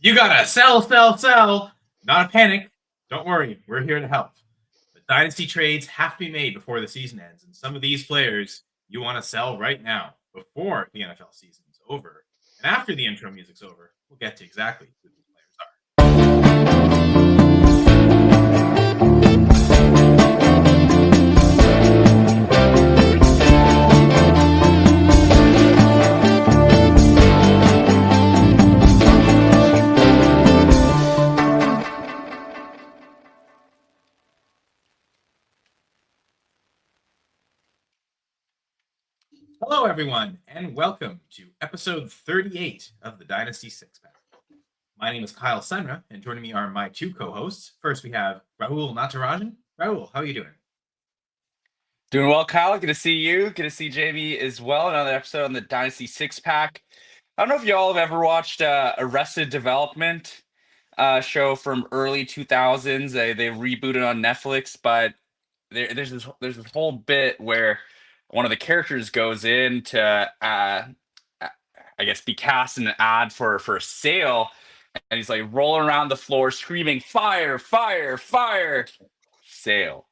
You gotta sell, sell, sell. Not a panic. Don't worry. We're here to help. But dynasty trades have to be made before the season ends. And some of these players you want to sell right now before the NFL season is over. And after the intro music's over, we'll get to exactly who these players are. Hello, everyone, and welcome to episode 38 of the Dynasty Six Pack. My name is Kyle Senra, and joining me are my two co-hosts. First, we have Rahul Natarajan. Rahul, how are you doing? Doing well, Kyle. Good to see you. Good to see Jamie as well. Another episode on the Dynasty Six Pack. I don't know if y'all have ever watched Arrested Development show from early 2000s. They rebooted on Netflix, but there's this whole bit where one of the characters goes in to I guess be cast in an ad for a sale, and he's like rolling around the floor screaming fire, fire, fire, sale.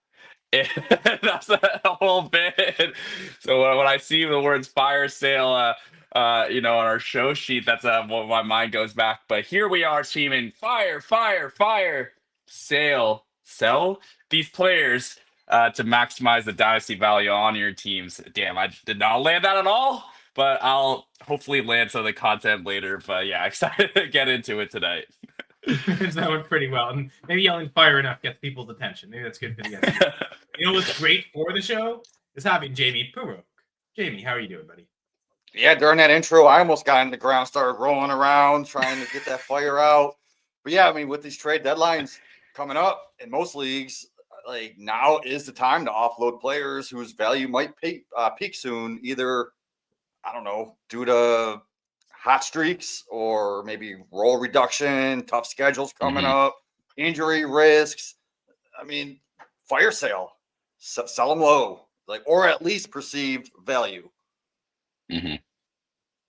That's the whole bit. So when I see the words fire sale on our show sheet, that's what my mind goes back. But here we are screaming fire, fire, fire, sell these players to maximize the dynasty value on your teams. Damn, I did not land that at all, but I'll hopefully land some of the content later. But yeah, excited to get into it tonight. That went pretty well. And maybe yelling fire enough gets people's attention. Maybe that's good for the SEO. You know what's great for the show is having Jamie Perog. Jamie, how are you doing, buddy? Yeah, during that intro, I almost got in the ground, started rolling around, trying to get that fire out. But yeah, I mean, with these trade deadlines coming up in most leagues, like now is the time to offload players whose value might peak soon, either, I don't know, due to hot streaks or maybe role reduction, tough schedules coming up, injury risks. I mean, fire sale, sell them low, or at least perceived value. Mm-hmm.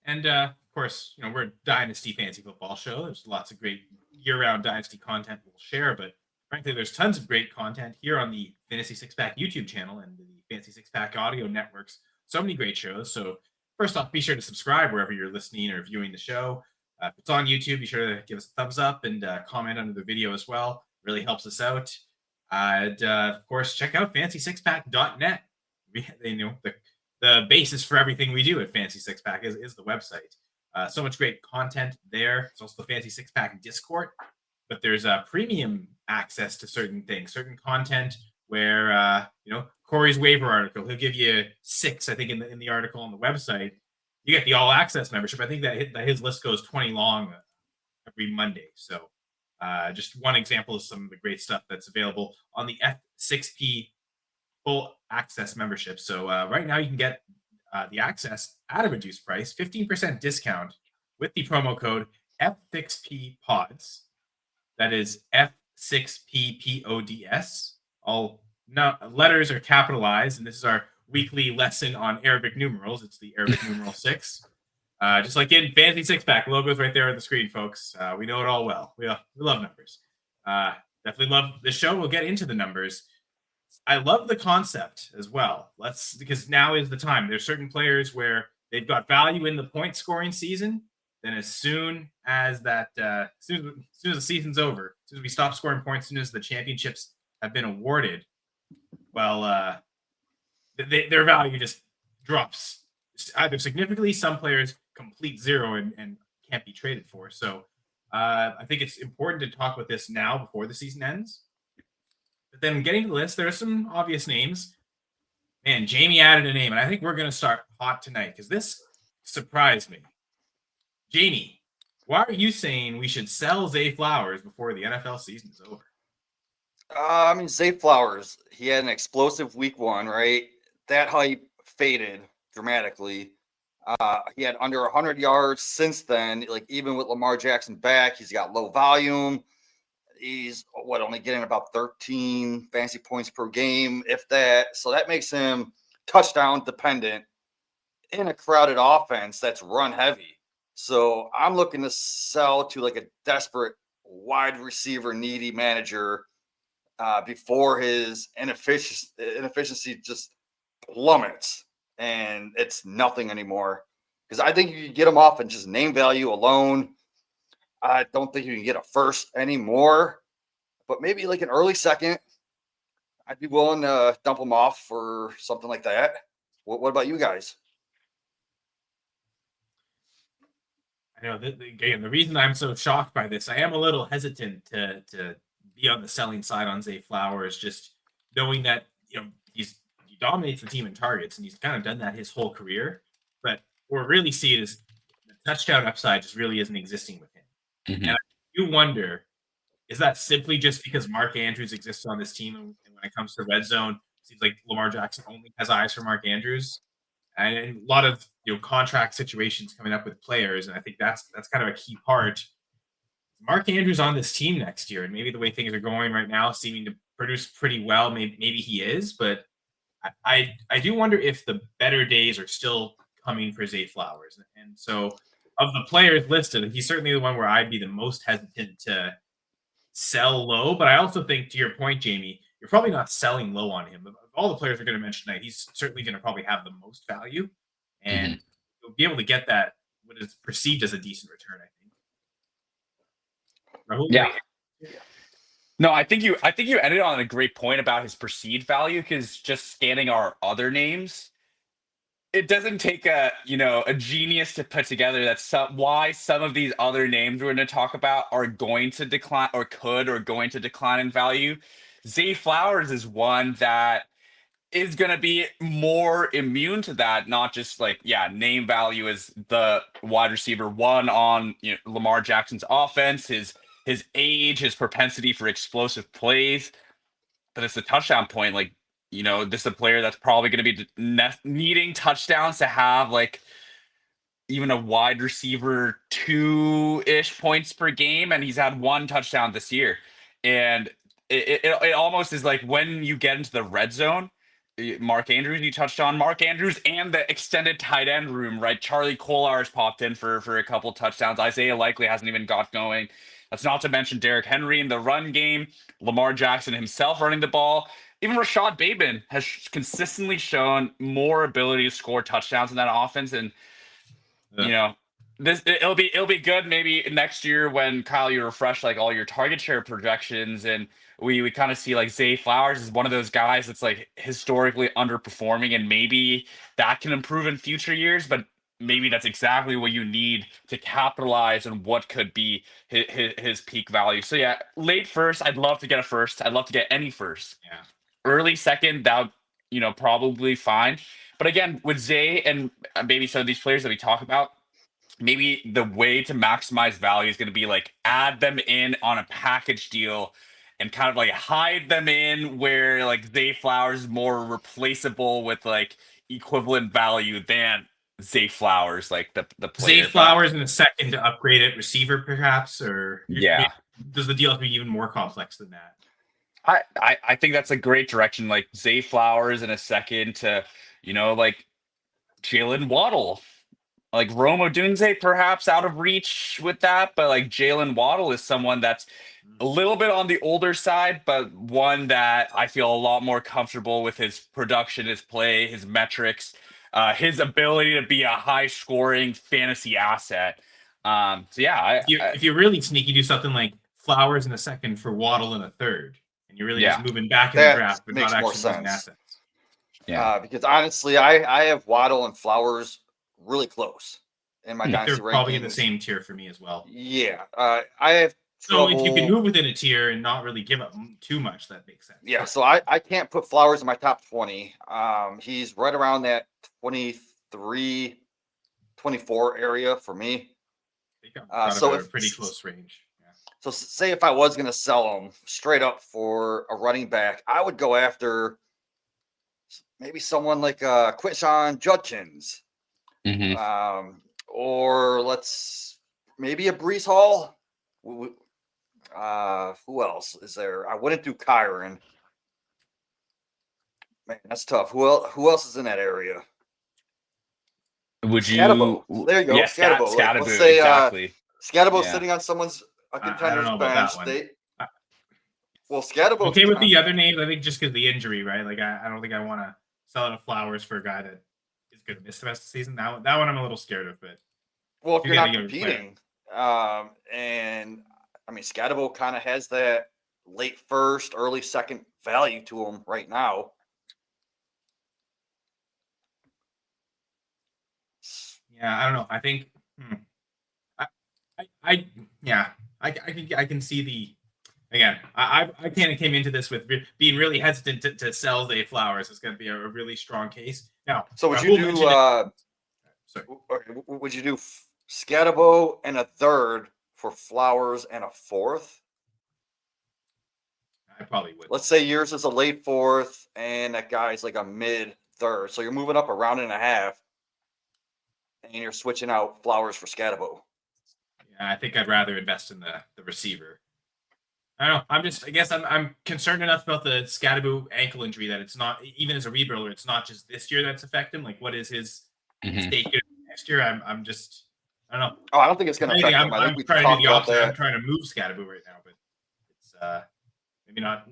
And of course, we're a Dynasty Fantasy Football show. There's lots of great year-round Dynasty content we'll share, but frankly, there's tons of great content here on the Fantasy Six Pack YouTube channel and the Fantasy Six Pack audio networks. So many great shows. So first off, be sure to subscribe wherever you're listening or viewing the show. If it's on YouTube, be sure to give us a thumbs up and comment under the video as well. It really helps us out. And of course, check out fantasy6pack.net. The basis for everything we do at Fantasy Six Pack is the website. So much great content there. It's also the Fantasy Six Pack Discord, but there's premium access to certain things, certain content where Corey's waiver article, he'll give you 6, I think, in the article on the website. You get the all access membership. I think that his list goes 20 long every Monday. So just one example of some of the great stuff that's available on the F6P full access membership. So right now you can get the access at a reduced price, 15% discount with the promo code F6PPODS. That is F6PPODS. All letters are capitalized, and this is our weekly lesson on Arabic numerals. It's the Arabic numeral 6. Just like in Fantasy Six Pack, logo's right there on the screen, folks. We know it all well. We love numbers. Definitely love the show. We'll get into the numbers. I love the concept as well. Because now is the time. There's certain players where they've got value in the point scoring season. Then as soon as the season's over, as soon as we stop scoring points, as soon as the championships have been awarded, well, their value just drops either significantly. Some players complete zero and can't be traded for. So I think it's important to talk about this now before the season ends. But then getting to the list, there are some obvious names. Man, Jamie added a name, and I think we're going to start hot tonight because this surprised me. Jamie, why are you saying we should sell Zay Flowers before the NFL season is over? Zay Flowers, he had an explosive week 1, right? That hype faded dramatically. He had under 100 yards since then. Even with Lamar Jackson back, he's got low volume. He's only getting about 13 fantasy points per game, if that. So that makes him touchdown dependent in a crowded offense that's run heavy. So I'm looking to sell to like a desperate wide receiver needy manager before his inefficiency just plummets and it's nothing anymore. Because I think you can get him off and just name value alone. I don't think you can get a first anymore, but maybe like an early second. I'd be willing to dump him off for something like that. What about you guys? I know that again, the reason I'm so shocked by this, I am a little hesitant to be on the selling side on Zay Flowers, just knowing that he dominates the team in targets and he's kind of done that his whole career. But what we really see is the touchdown upside just really isn't existing with him. Mhm. And I do wonder, is that simply just because Mark Andrews exists on this team, and when it comes to red zone, it seems like Lamar Jackson only has eyes for Mark Andrews? And a lot of contract situations coming up with players, and I think that's kind of a key part. Mark Andrews on this team next year, and maybe the way things are going right now, seeming to produce pretty well. Maybe he is, but I do wonder if the better days are still coming for Zay Flowers. And so, of the players listed, he's certainly the one where I'd be the most hesitant to sell low. But I also think, to your point, Jamie, you're probably not selling low on him. Of all the players we're going to mention tonight, he's certainly going to probably have the most value, and you'll be able to get that what is perceived as a decent return, I think. Rahul, Yeah. No, I think you ended on a great point about his perceived value, because just scanning our other names, it doesn't take a genius to put together why some of these other names we're going to talk about are going to decline or going to decline in value. Zay Flowers is one that is going to be more immune to that, not just name value as the wide receiver one on Lamar Jackson's offense, his age, his propensity for explosive plays, but it's the touchdown point. This is a player that's probably going to be needing touchdowns to have even a wide receiver 2-ish points per game, and he's had 1 touchdown this year. And it almost is like when you get into the red zone, Mark Andrews, you touched on Mark Andrews and the extended tight end room, right? Charlie Kolar's popped in for a couple touchdowns. Isaiah likely hasn't even got going. That's not to mention Derrick Henry in the run game, Lamar Jackson himself running the ball. Even Rashad Bateman has consistently shown more ability to score touchdowns in that offense. And it'll be good maybe next year when, Kyle, you refresh all your target share projections, and we kind of see Zay Flowers is one of those guys that's historically underperforming, and maybe that can improve in future years, but maybe that's exactly what you need to capitalize on what could be his peak value. So yeah, late first, I'd love to get a first. I'd love to get any first. Yeah. Early second, that probably fine. But again, with Zay and maybe some of these players that we talk about, maybe the way to maximize value is going to be add them in on a package deal and kind of hide them in where Zay Flowers is more replaceable with equivalent value than Zay Flowers, the player. Zay Flowers in a second to upgrade at receiver, perhaps, or does the deal have to be even more complex than that? I think that's a great direction. Zay Flowers in a second to Jaylen Waddle. Rome Odunze perhaps out of reach with that, but Jaylen Waddle is someone that's a little bit on the older side, but one that I feel a lot more comfortable with his production, his play, his metrics, his ability to be a high-scoring fantasy asset. If you're really sneaky, do something like Flowers in a second for Waddle in a third, and you're really just moving back in the draft, but not actually losing assets. Yeah, because honestly, I have Waddle and Flowers really close in my dynasty rankings. They're probably in the same tier for me as well. Yeah, I have trouble. So if you can move within a tier and not really give up too much, that makes sense. Yeah, so I can't put Flowers in my top 20. He's right around that 23, 24 area for me. So it's a pretty close range. Yeah. So say if I was going to sell him straight up for a running back, I would go after maybe someone like Quinshon Judkins. Or maybe a Breece Hall. Who else is there? I wouldn't do Kyron. Man, that's tough. Who else is in that area? Would Scatabo. you? There you go. Yeah, Scatabo. Like, let's Scatterbo, say exactly. Scatabo's Yeah. sitting on someone's a I don't contender's know about bench. that one. Well, I'm Scatabo. okay with the other names. I think just because of the injury, right? Like I don't think I want to sell out of Flowers for a guy that is going to miss the rest of the season. That one I'm a little scared of, but Well, if you you're get not a younger player. competing, and I mean, Scatabo kind of has that late first, early second value to him right now. Yeah, I don't know. I think I can see the again. I kind of came into this with being really hesitant to sell Zay Flowers. It's going to be a really strong case. Now, So would Rahul you do? mentioned it- sorry. Would you do Scatabo and a third for Flowers and a fourth? I probably would. Let's say yours is a late fourth and that guy's like a mid third. So you're moving up a round and a half and you're switching out Flowers for Scatabo. Yeah, I think I'd rather invest in the receiver. I don't know. I guess I'm concerned enough about the Scatabo ankle injury that it's not even as a rebuilder. It's not just this year that's affected him. Like, what is his stake next year? I'm just I don't know. Oh, I don't think it's going to affect I'm him. I think we trying to do talked the about opposite. I'm that. trying to move Scatabo right now, but it's maybe not.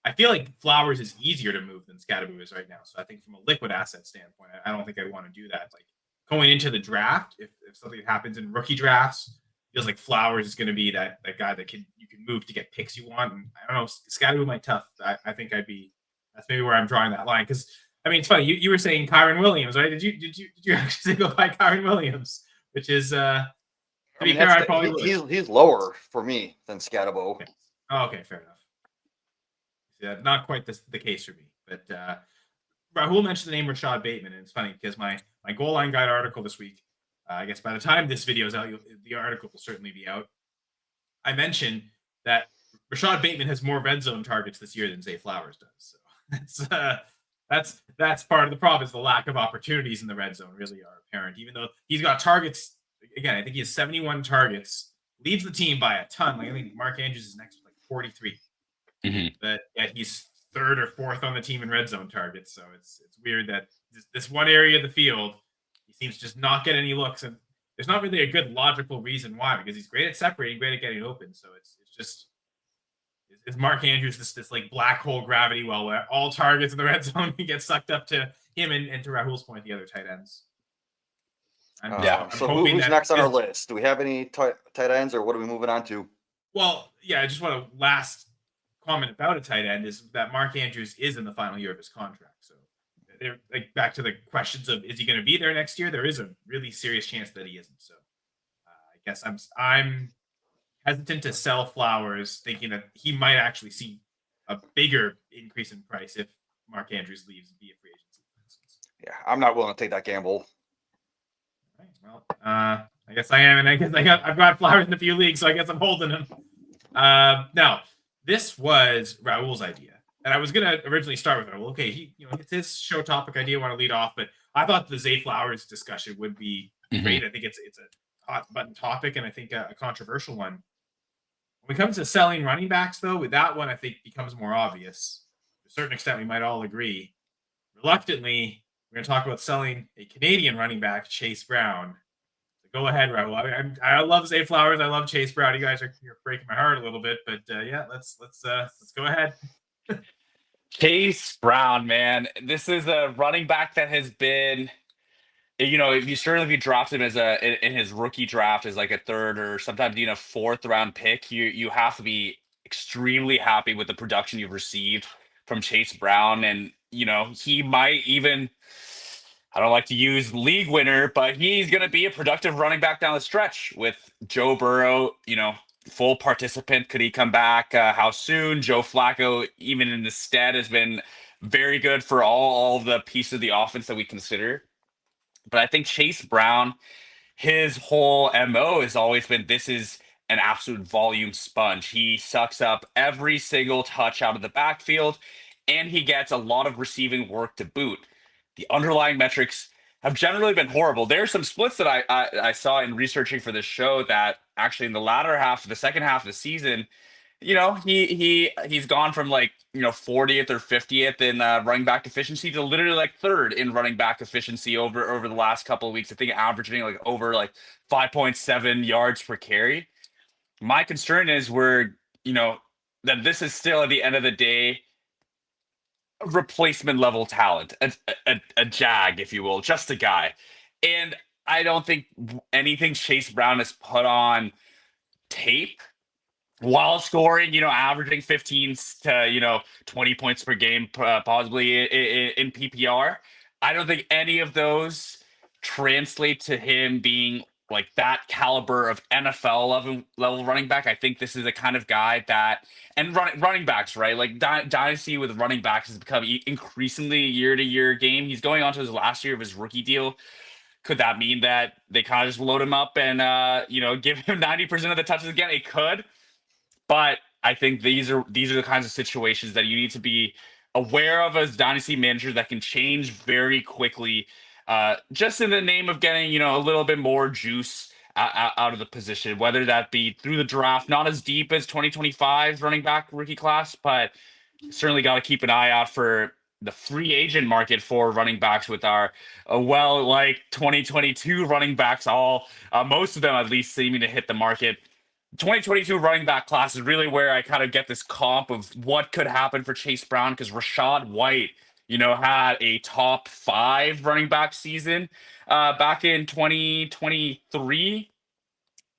I feel like Flowers is easier to move than Scatabo is right now. So I think from a liquid asset standpoint, I don't think I want to do that. Like going into the draft, if something happens in rookie drafts, feels like Flowers is going to be that guy that you can move to get picks you want. And I don't know, Scatabo might tough. I think that's maybe where I'm drawing that line. Because I mean, it's funny. You were saying Kyron Williams, right? Did you actually go by Kyron Williams? Which is to be fair, I probably would. He's lower for me than Scatabo. Okay. Oh, okay, fair enough. Yeah, not quite the case for me. But Rahul mentioned the name Rashad Bateman, and it's funny because my goal line guide article this week, I guess by the time this video is out, the article will certainly be out. I mentioned that Rashad Bateman has more red zone targets this year than Zay Flowers does. So that's part of the problem is the lack of opportunities in the red zone really are apparent. Even though he's got targets, again, I think he has 71 targets, leads the team by a ton. Like I think Mark Andrews is next with like 43. But yeah, he's third or fourth on the team in red zone targets. So it's weird that this one area of the field, he seems to just not get any looks. And there's not really a good logical reason why, because he's great at separating, great at getting open. So it's just is Mark Andrews this like black hole gravity well where all targets in the red zone he gets sucked up to him and to Rahul's point, the other tight ends. So who's next on our list? Do we have any tight ends or what are we moving on to? Well, yeah, I just want to last comment about a tight end is that Mark Andrews is in the final year of his contract. So they're like back to the questions of is he going to be there next year? There is a really serious chance that he isn't. So I guess I'm hesitant to sell Flowers, thinking that he might actually see a bigger increase in price if Mark Andrews leaves via free agency, for instance. Yeah, I'm not willing to take that gamble. All right, well, I guess I am, and I guess I've got Flowers in a few leagues, so I guess I'm holding him. Now, this was Rahul's idea, and I was gonna originally start with Rahul. Okay, it's his show topic idea. I want to lead off, but I thought the Zay Flowers discussion would be great. I think it's a hot button topic, and I think a controversial one. When it comes to selling running backs, though, with that one, I think becomes more obvious. To a certain extent, we might all agree. Reluctantly, we're going to talk about selling a Canadian running back, Chase Brown. So go ahead, Rahul. I love Zay Flowers. I love Chase Brown. You guys you're breaking my heart a little bit, but yeah, let's go ahead. Chase Brown, man, this is a running back that has been. If you draft him as in his rookie draft as like a third or sometimes even a fourth round pick, you have to be extremely happy with the production you've received from Chase Brown. And, he might even, I don't like to use league winner, but he's going to be a productive running back down the stretch with Joe Burrow, full participant. Could he come back? How soon? Joe Flacco, even in the stead, has been very good for all the pieces of the offense that we consider. But I think Chase Brown, his whole MO has always been this is an absolute volume sponge. He sucks up every single touch out of the backfield, and he gets a lot of receiving work to boot. The underlying metrics have generally been horrible. There's some splits that I saw in researching for this show that actually in the second half of the season, he's gone from 40th or 50th in running back efficiency to literally third in running back efficiency over the last couple of weeks. I think averaging over 5.7 yards per carry. My concern is that this is still at the end of the day replacement level talent, a jag, if you will, just a guy. And I don't think anything Chase Brown has put on tape while scoring, averaging 15 to 20 points per game, possibly in PPR. I don't think any of those translate to him being that caliber of NFL level running back. I think this is a kind of guy that, and running backs, right? Dynasty with running backs has become increasingly year to year game. He's going on to his last year of his rookie deal. Could that mean that they kind of just load him up and give him 90% of the touches again? It could. But I think these are the kinds of situations that you need to be aware of as dynasty manager that can change very quickly, just in the name of getting a little bit more juice out of the position, whether that be through the draft, not as deep as 2025's running back rookie class, but certainly got to keep an eye out for the free agent market for running backs with our 2022 running backs, most of them at least seeming to hit the market. 2022 running back class is really where I kind of get this comp of what could happen for Chase Brown, because Rachaad White, had a top 5 running back season back in 2023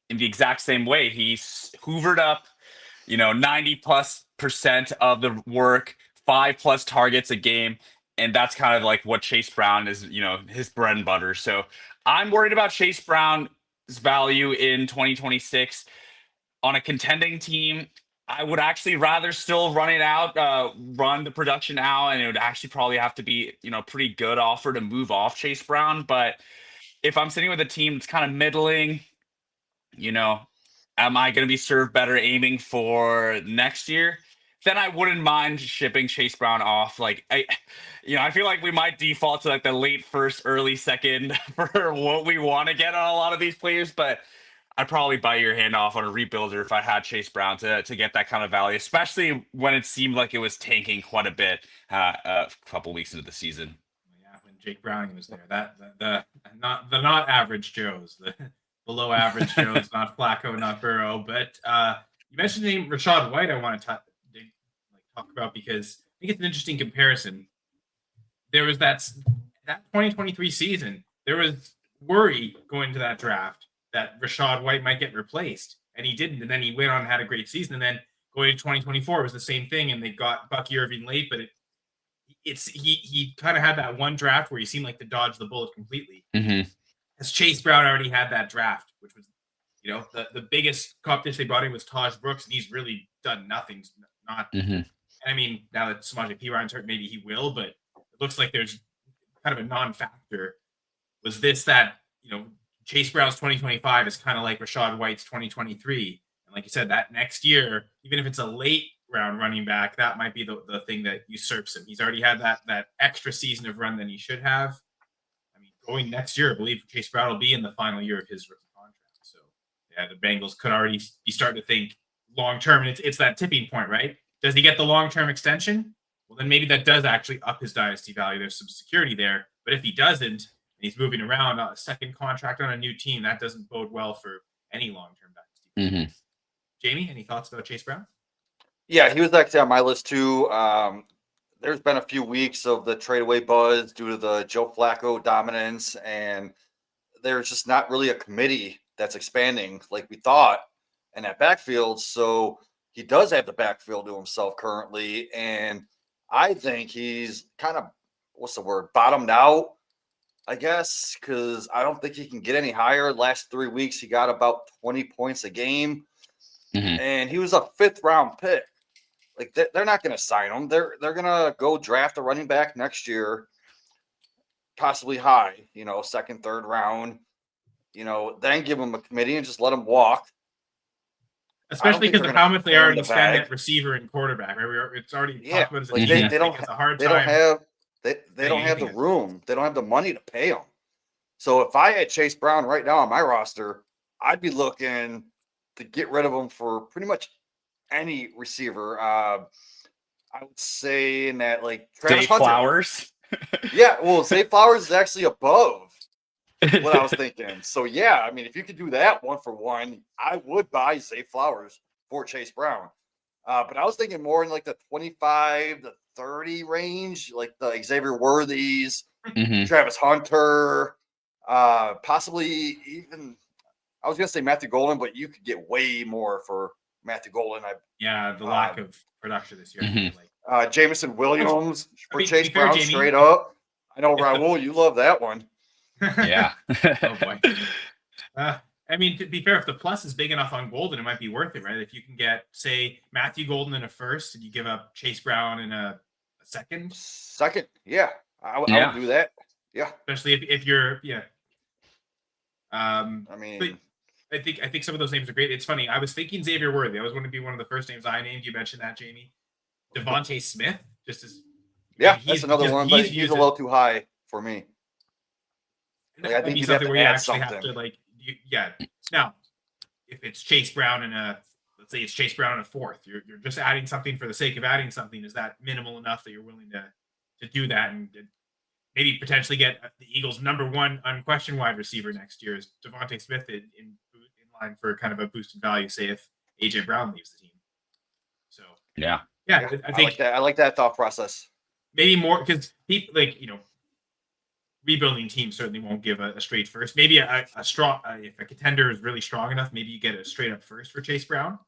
in the exact same way. He's hoovered up, 90+% of the work, 5+ targets a game. And that's kind of what Chase Brown is, his bread and butter. So I'm worried about Chase Brown's value in 2026. On a contending team, I would actually rather still run the production out, and it would actually probably have to be, pretty good offer to move off Chase Brown. But if I'm sitting with a team that's kind of middling, am I going to be served better aiming for next year? Then I wouldn't mind shipping Chase Brown off. I feel like we might default to the late first, early second for what we want to get on a lot of these players, but I'd probably bite your hand off on a rebuilder if I had Chase Brown to get that kind of value, especially when it seemed like it was tanking quite a bit a couple weeks into the season. Yeah, when Jake Browning was there, the not average Joes, the below average Joes, not Flacco, not Burrow. But you mentioned the name Rachaad White. I want to talk about, because I think it's an interesting comparison. There was that 2023 season. There was worry going into that draft that Rachaad White might get replaced, and he didn't. And then he went on and had a great season. And then going to 2024 was the same thing, and they got Bucky Irving late, but he kind of had that one draft where he seemed like to dodge the bullet completely. Mm-hmm. As Chase Brown already had that draft, which was, the biggest competition they brought in was Taj Brooks, and he's really done nothing. Mm-hmm. I mean, now that Samaje Perine's hurt, maybe he will, but it looks like there's kind of a non-factor. Was this that, Chase Brown's 2025 is kind of like Rachaad White's 2023. And like you said, that next year, even if it's a late round running back, that might be the thing that usurps him. He's already had that extra season of run than he should have. I mean, going next year, I believe Chase Brown will be in the final year of his rookie contract. So, yeah, the Bengals could already be starting to think long-term. And it's that tipping point, right? Does he get the long-term extension? Well, then maybe that does actually up his dynasty value. There's some security there. But if he doesn't, he's moving around a second contract on a new team, that doesn't bode well for any long-term dynasty. Mm-hmm. Jamie, any thoughts about Chase Brown? Yeah, he was actually on my list too. There's been a few weeks of the trade away buzz due to the Joe Flacco dominance, and there's just not really a committee that's expanding like we thought in that backfield. So he does have the backfield to himself currently, and I think he's kind of, bottomed out, I guess, because I don't think he can get any higher. Last 3 weeks, he got about 20 points a game, and he was a 5th round pick. They're not going to sign him. They're going to go draft a running back next year, possibly high, 2nd, 3rd round, then give him a committee and just let him walk. Especially because of how much they already spend at receiver and quarterback. Right? It's already talked about as a team. They don't have the room. They don't have the money to pay him. So if I had Chase Brown right now on my roster, I'd be looking to get rid of him for pretty much any receiver. I would say in that like Travis Zay Hunter. Flowers. Yeah, well, Zay Flowers is actually above what I was thinking. So yeah, I mean, if you could do that 1-for-1, I would buy Zay Flowers for Chase Brown. But I was thinking more in like the 25 to 30 range, like the Xavier Worthies, Mhm. Travis Hunter, possibly even I was gonna say Matthew Golden, but you could get way more for Matthew Golden. Yeah, the lack of production this year. Mhm. Like, Jameson Williams for I mean, to Chase be fair, Brown, Jamie, straight up. I know if the- Raul, you love that one. Yeah. Oh boy. I mean, to be fair, if the plus is big enough on Golden, it might be worth it, right? If you can get, say, Matthew Golden in a first, and you give up Chase Brown in a second, Yeah, I would Yeah. do that. Yeah, especially if you're, yeah. I But mean, I think some of those names are great. It's funny. I was thinking Xavier Worthy. I was going to be one of the first names I named. You mentioned that, Jamie. Devontae Smith, just as yeah, he's that's another just- one, but he's he's used a little too high for me. that Like, I might think be you'd have something to where you add actually have something. to like, yeah. Now, if it's Chase Brown in a, let's say it's Chase Brown in a fourth, you're just adding something for the sake of adding something. Is that minimal enough that you're willing to do that and maybe potentially get the Eagles' #1 unquestioned wide receiver next year is Devontae Smith in line for kind of a boosted value, say if AJ Brown leaves the team. So Yeah. yeah, I I think like that. I like that thought process. maybe more because people like rebuilding teams certainly won't give a straight first. Maybe a strong if a contender is really strong enough, maybe you get a straight up first for Chase Brown.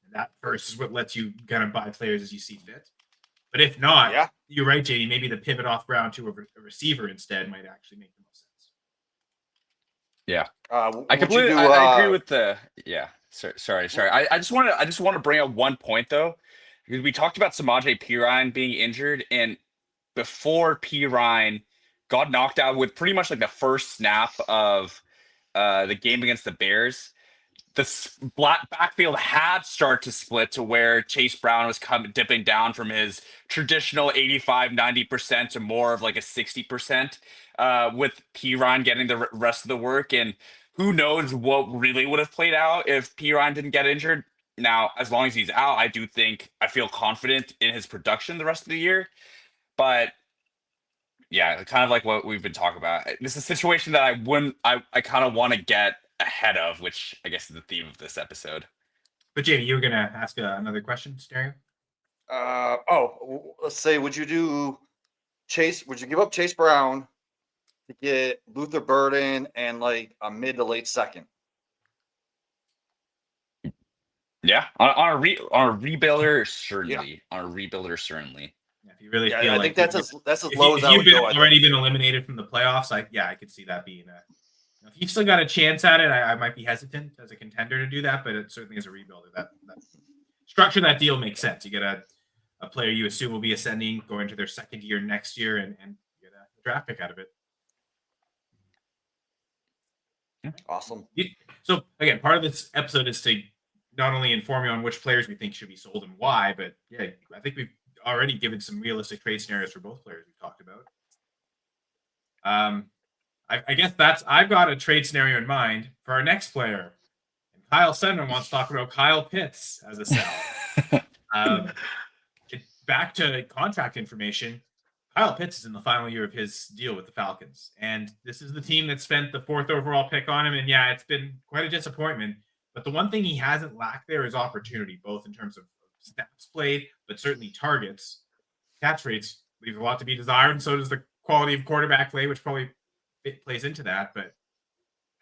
And that first is what lets you kind of buy players as you see fit. But if not, Yeah. you're right, JD. Maybe the pivot off Brown to a receiver instead might actually make the most sense. Yeah. I I agree with the sorry. I just want to bring up one point though, because we talked about Samaje Perine being injured, and before Perine got knocked out with pretty much like the first snap of the game against the Bears, the backfield had started to split to where Chase Brown was dipping down from his traditional 85-90% to more of like a 60%, with Perine getting the rest of the work. And who knows what really would have played out if Perine didn't get injured. Now, as long as he's out, I feel confident in his production the rest of the year. But yeah, kind of like what we've been talking about. This is a situation that I kind of want to get ahead of, which I guess is the theme of this episode. But Jamie, you were gonna ask another question, Stereo? let's say, would you do Chase? Would you give up Chase Brown to get Luther Burden and like a mid to late second? Yeah, on a rebuilder, certainly. On a rebuilder, certainly. Yeah, if you really feel I like think that's as low as if I you've would go. already been eliminated from the playoffs, I could see that being if you've still got a chance at it, I might be hesitant as a contender to do that, but it certainly as a rebuilder, that structure that deal makes sense. You get a player you assume will be ascending, going to their second year next year, and get a draft pick out of it. Awesome. So again, part of this episode is to not only inform you on which players we think should be sold and why, but yeah, I think we've already given some realistic trade scenarios for both players we've talked about. I guess I've got a trade scenario in mind for our next player. And Kyle Senra wants to talk about Kyle Pitts as a sell. Back to contract information. Kyle Pitts is in the final year of his deal with the Falcons. And this is the team that spent the 4th overall pick on him. And yeah, it's been quite a disappointment. But the one thing he hasn't lacked there is opportunity, both in terms of snaps played, but certainly targets. Catch rates leave a lot to be desired, and so does the quality of quarterback play, which probably plays into that. But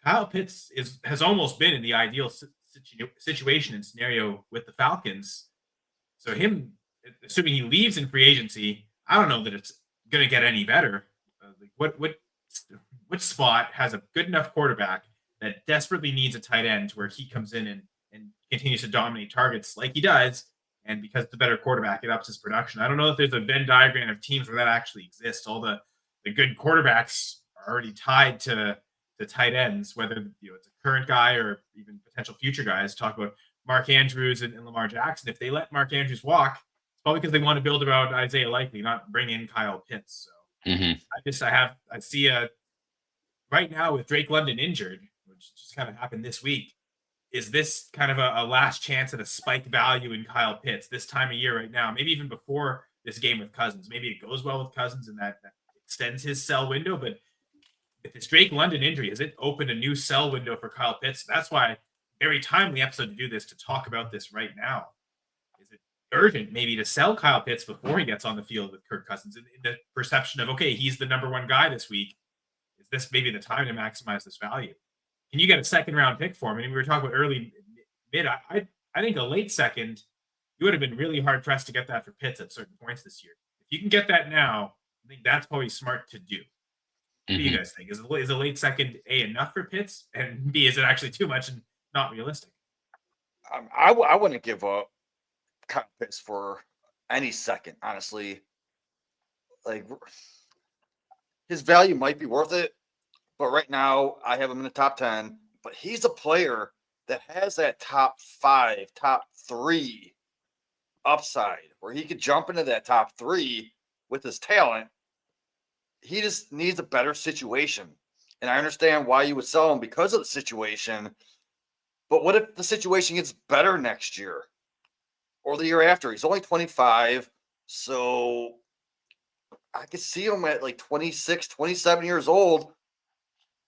Kyle Pitts has almost been in the ideal situation and scenario with the Falcons. So him, assuming he leaves in free agency, I don't know that it's going to get any better. What spot has a good enough quarterback that desperately needs a tight end where he comes in and continues to dominate targets like he does, and because it's a better quarterback, it ups his production. I don't know if there's a Venn diagram of teams where that actually exists. All the good quarterbacks are already tied to the tight ends, whether it's a current guy or even potential future guys. Talk about Mark Andrews and Lamar Jackson. If they let Mark Andrews walk, it's probably because they want to build around Isaiah Likely, not bring in Kyle Pitts. So I see right now with Drake London injured, which just kind of happened this week. is this kind of a last chance at a spike value in Kyle Pitts this time of year right now? Maybe even before this game with Cousins. Maybe it goes well with Cousins and that extends his sell window. But if this Drake London injury, has it opened a new sell window for Kyle Pitts? That's why very timely episode to do this, to talk about this right now. Is it urgent maybe to sell Kyle Pitts before he gets on the field with Kirk Cousins in the perception of, okay, he's the number one guy this week. Is this maybe the time to maximize this value? Can you get a second round pick for him? I mean, we were talking about early mid. I think a late second, you would have been really hard pressed to get that for Pitts at certain points this year. If you can get that now, I think that's probably smart to do. What do you guys think? Is a late second A enough for Pitts? And B, is it actually too much and not realistic? I wouldn't give up Kyle Pitts for any second, honestly. Like, his value might be worth it, but right now I have him in the top 10. But he's a player that has that top 5, top 3 upside where he could jump into that top 3 with his talent. He just needs a better situation. And I understand why you would sell him because of the situation. But what if the situation gets better next year or the year after? He's only 25. So I could see him at like 26, 27 years old.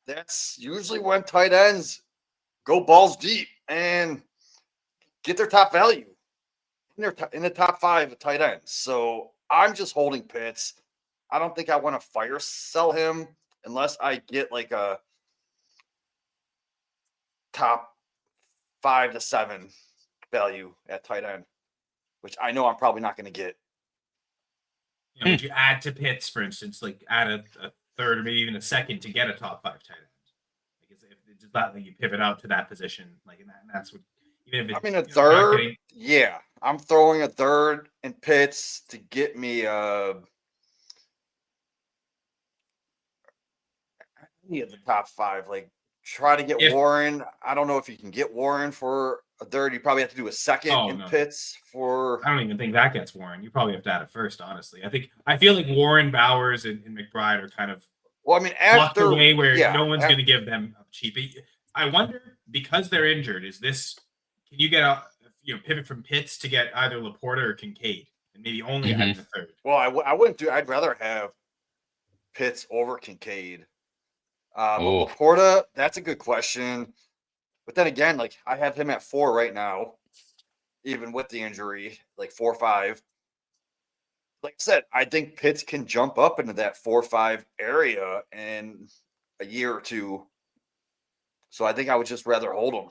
That's usually when tight ends go balls deep and get their top value in the top 5 of tight ends. So I'm just holding Pitts. I don't think I want to fire sell him unless I get like a top 5 to 7 value at tight end, which I know I'm probably not going to get. You know, would you add to Pitts, for instance, like add a third or maybe even a second to get a top 5 tight end? Like, if it's not like you pivot out to that position, like, and that's what. Even if I mean, a third, yeah, I'm throwing a third in Pitts to get me any of the top 5. Like, try to get Warren. I don't know if you can get Warren for a third. You probably have to do a second in Pitts for. I don't even think that gets Warren. You probably have to add a first, honestly. I feel like Warren, Bowers, and McBride are kind of locked away where no one's going to give them up cheap. I wonder, because they're injured, can you get a pivot from Pitts to get either Laporta or Kincaid and maybe only add the third? Well, I wouldn't do. I'd rather have Pitts over Kincaid. But Laporta, that's a good question. But then again, like, I have him at 4 right now, even with the injury, like 4 or 5. Like I said, I think Pitts can jump up into that 4 or 5 area in a year or two. So I think I would just rather hold him.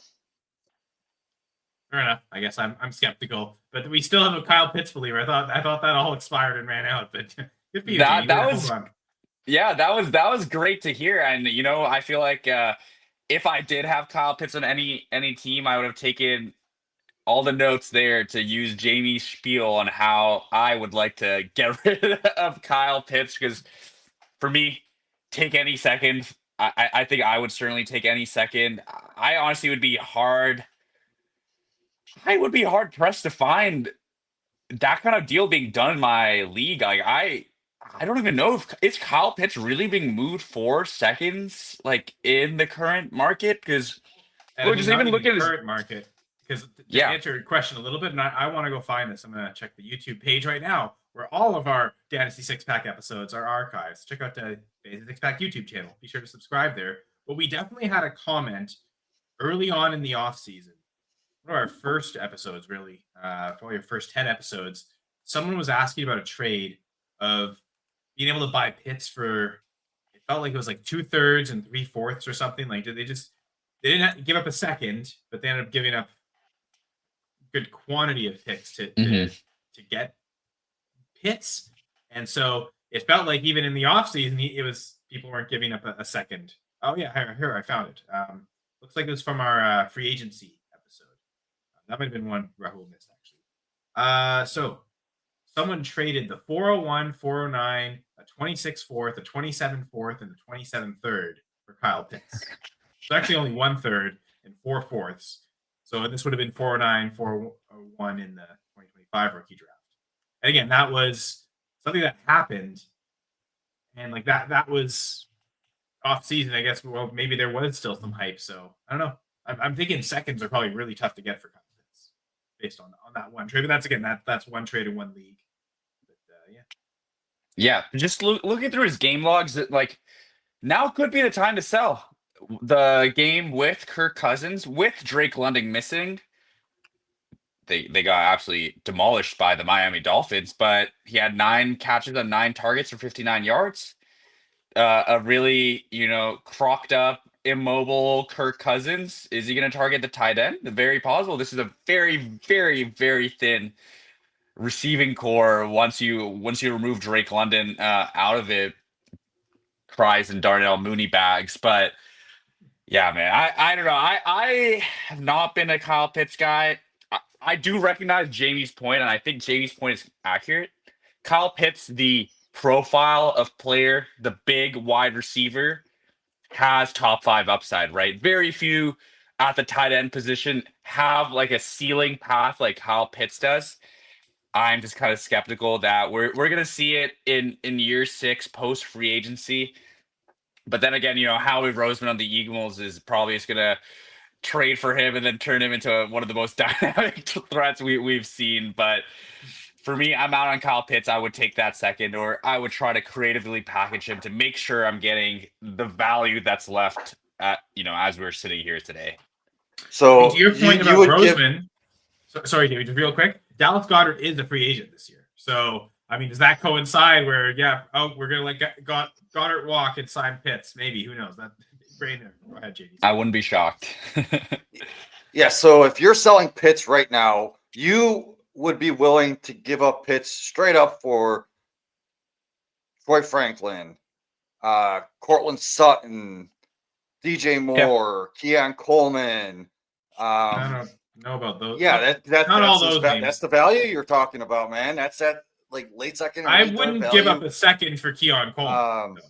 Fair enough. I guess I'm skeptical, but we still have a Kyle Pitts believer. I thought that all expired and ran out, but good for you. That was great to hear. And I feel like if I did have Kyle Pitts on any team, I would have taken all the notes there to use Jamie's spiel on how I would like to get rid of Kyle Pitts, because for me, take any second. I think I would certainly take any second. I honestly would be hard pressed to find that kind of deal being done in my league. Like, I don't even know if it's Kyle Pitts really being moved 4 seconds, like, in the current market, because we're just even looking at the current market. Because to answer your question a little bit, and I want to go find this. I'm going to check the YouTube page right now, where all of our Dynasty 6-Pack episodes are archived. Check out the Dynasty 6-Pack YouTube channel. Be sure to subscribe there. But we definitely had a comment early on in the offseason. One of our first episodes, really, probably your first 10 episodes. Someone was asking about a trade of being able to buy Pitts for, it felt like it was like 2/3 and 3/4 or something. Like, they didn't have to give up a second, but they ended up giving up good quantity of picks to get Pitts. And so it felt like even in the offseason, people weren't giving up a second. Oh yeah, here I found it. Looks like it was from our free agency episode. That might have been one Rahul missed, actually. So someone traded the 401, 409, a 26 fourth, a 27 fourth, and a 27 third for Kyle Pitts. So actually only 1/3 and 4 fourths. So this would have been 409, 401 in the 2025 rookie draft. And again, that was something that happened. And like that was off season, I guess. Well, maybe there was still some hype. So I don't know. I'm thinking seconds are probably really tough to get for Kyle Pitts based on that one trade. But that's one trade in one league. But yeah. Yeah, just looking through his game logs, like now could be the time to sell. The game with Kirk Cousins, with Drake London missing, they got absolutely demolished by the Miami Dolphins. But he had 9 catches on 9 targets for 59 yards. A really crocked up, immobile Kirk Cousins. Is he going to target the tight end? Very possible. This is a very, very, very thin receiving core once you remove Drake London out of it. Cries and Darnell Mooney bags, but yeah, man, I don't know. I have not been a Kyle Pitts guy. I do recognize Jamie's point, and I think Jamie's point is accurate. Kyle Pitts, the profile of player, the big wide receiver, has top 5 upside, right? Very few at the tight end position have like a ceiling path like Kyle Pitts does. I'm just kind of skeptical that we're gonna see it in year 6 post free agency. But then again, Howie Roseman on the Eagles is probably just gonna trade for him and then turn him into one of the most dynamic threats we've seen. But for me, I'm out on Kyle Pitts. I would take that second, or I would try to creatively package him to make sure I'm getting the value that's left at as we're sitting here today. So to your point about Roseman, sorry, David, just real quick. Dallas Goedert is a free agent this year. So, I mean, does that coincide where, we're going to let Goddard walk and sign Pitts? Maybe. Who knows? That brain there. Go ahead, JD. I wouldn't be shocked. Yeah, so if you're selling Pitts right now, you would be willing to give up Pitts straight up for Troy Franklin, Cortland Sutton, DJ Moore, Keon Coleman. I don't know about those. Yeah, that's all those names. That's the value you're talking about, man. That's that like late second. I wouldn't give up a second for Keon Coleman.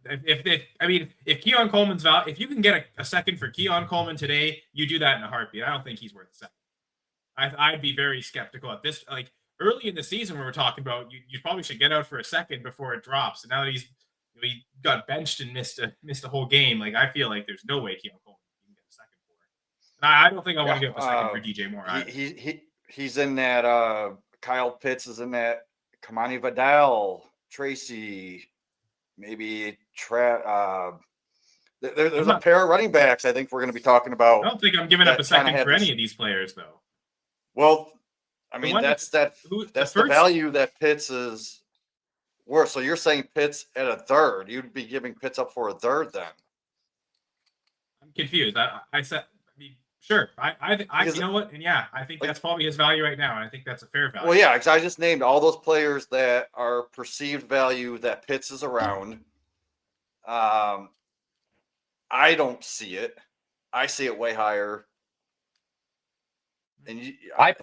If Keon Coleman's value, if you can get a second for Keon Coleman today, you do that in a heartbeat. I don't think he's worth a second. I'd be very skeptical at this. Like early in the season, when we're talking about, you probably should get out for a second before it drops. And now that he got benched and missed a whole game, like I feel like there's no way Keon Coleman can get a second for it. I don't think I want to give up a second for DJ Moore. He's in that. Kyle Pitts is in that. Kamani Vidal, Tracy, maybe there's a pair of running backs I think we're going to be talking about. I don't think I'm giving up a second for any of these players, though. Well, I mean, that's the value that Pitts is worth. So you're saying Pitts at a third. You'd be giving Pitts up for a third then. I'm confused. Sure. You know what? And yeah, I think that's probably his value right now. And I think that's a fair value. Well, yeah, because I just named all those players that are perceived value that Pitts is around. I don't see it. I see it way higher. And I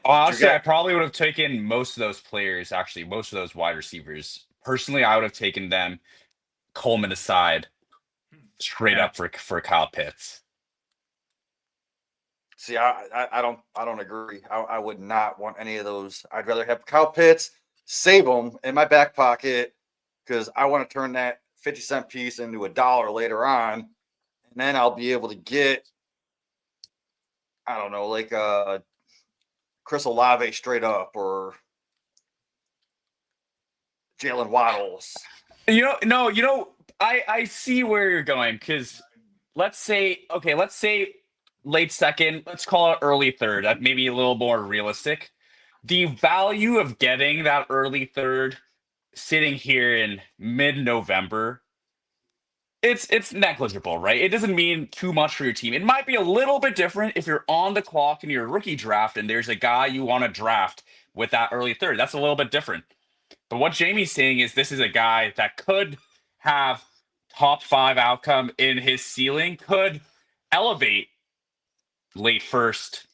probably would have taken most of those players, actually, most of those wide receivers. Personally, I would have taken them, Coleman aside, straight up for Kyle Pitts. See, I don't agree. I would not want any of those. I'd rather have Kyle Pitts, save them in my back pocket because I want to turn that 50-cent piece into $1 later on, and then I'll be able to get, I don't know, like Chris Olave straight up or Jalen Waddles. I see where you're going because let's say late second, let's call it early third. That may be a little more realistic. The value of getting that early third sitting here in mid-November, it's negligible, right? It doesn't mean too much for your team. It might be a little bit different if you're on the clock in your rookie draft and there's a guy you want to draft with that early third. That's a little bit different. But what Jamie's saying is this is a guy that could have top 5 outcome in his ceiling, could elevate late first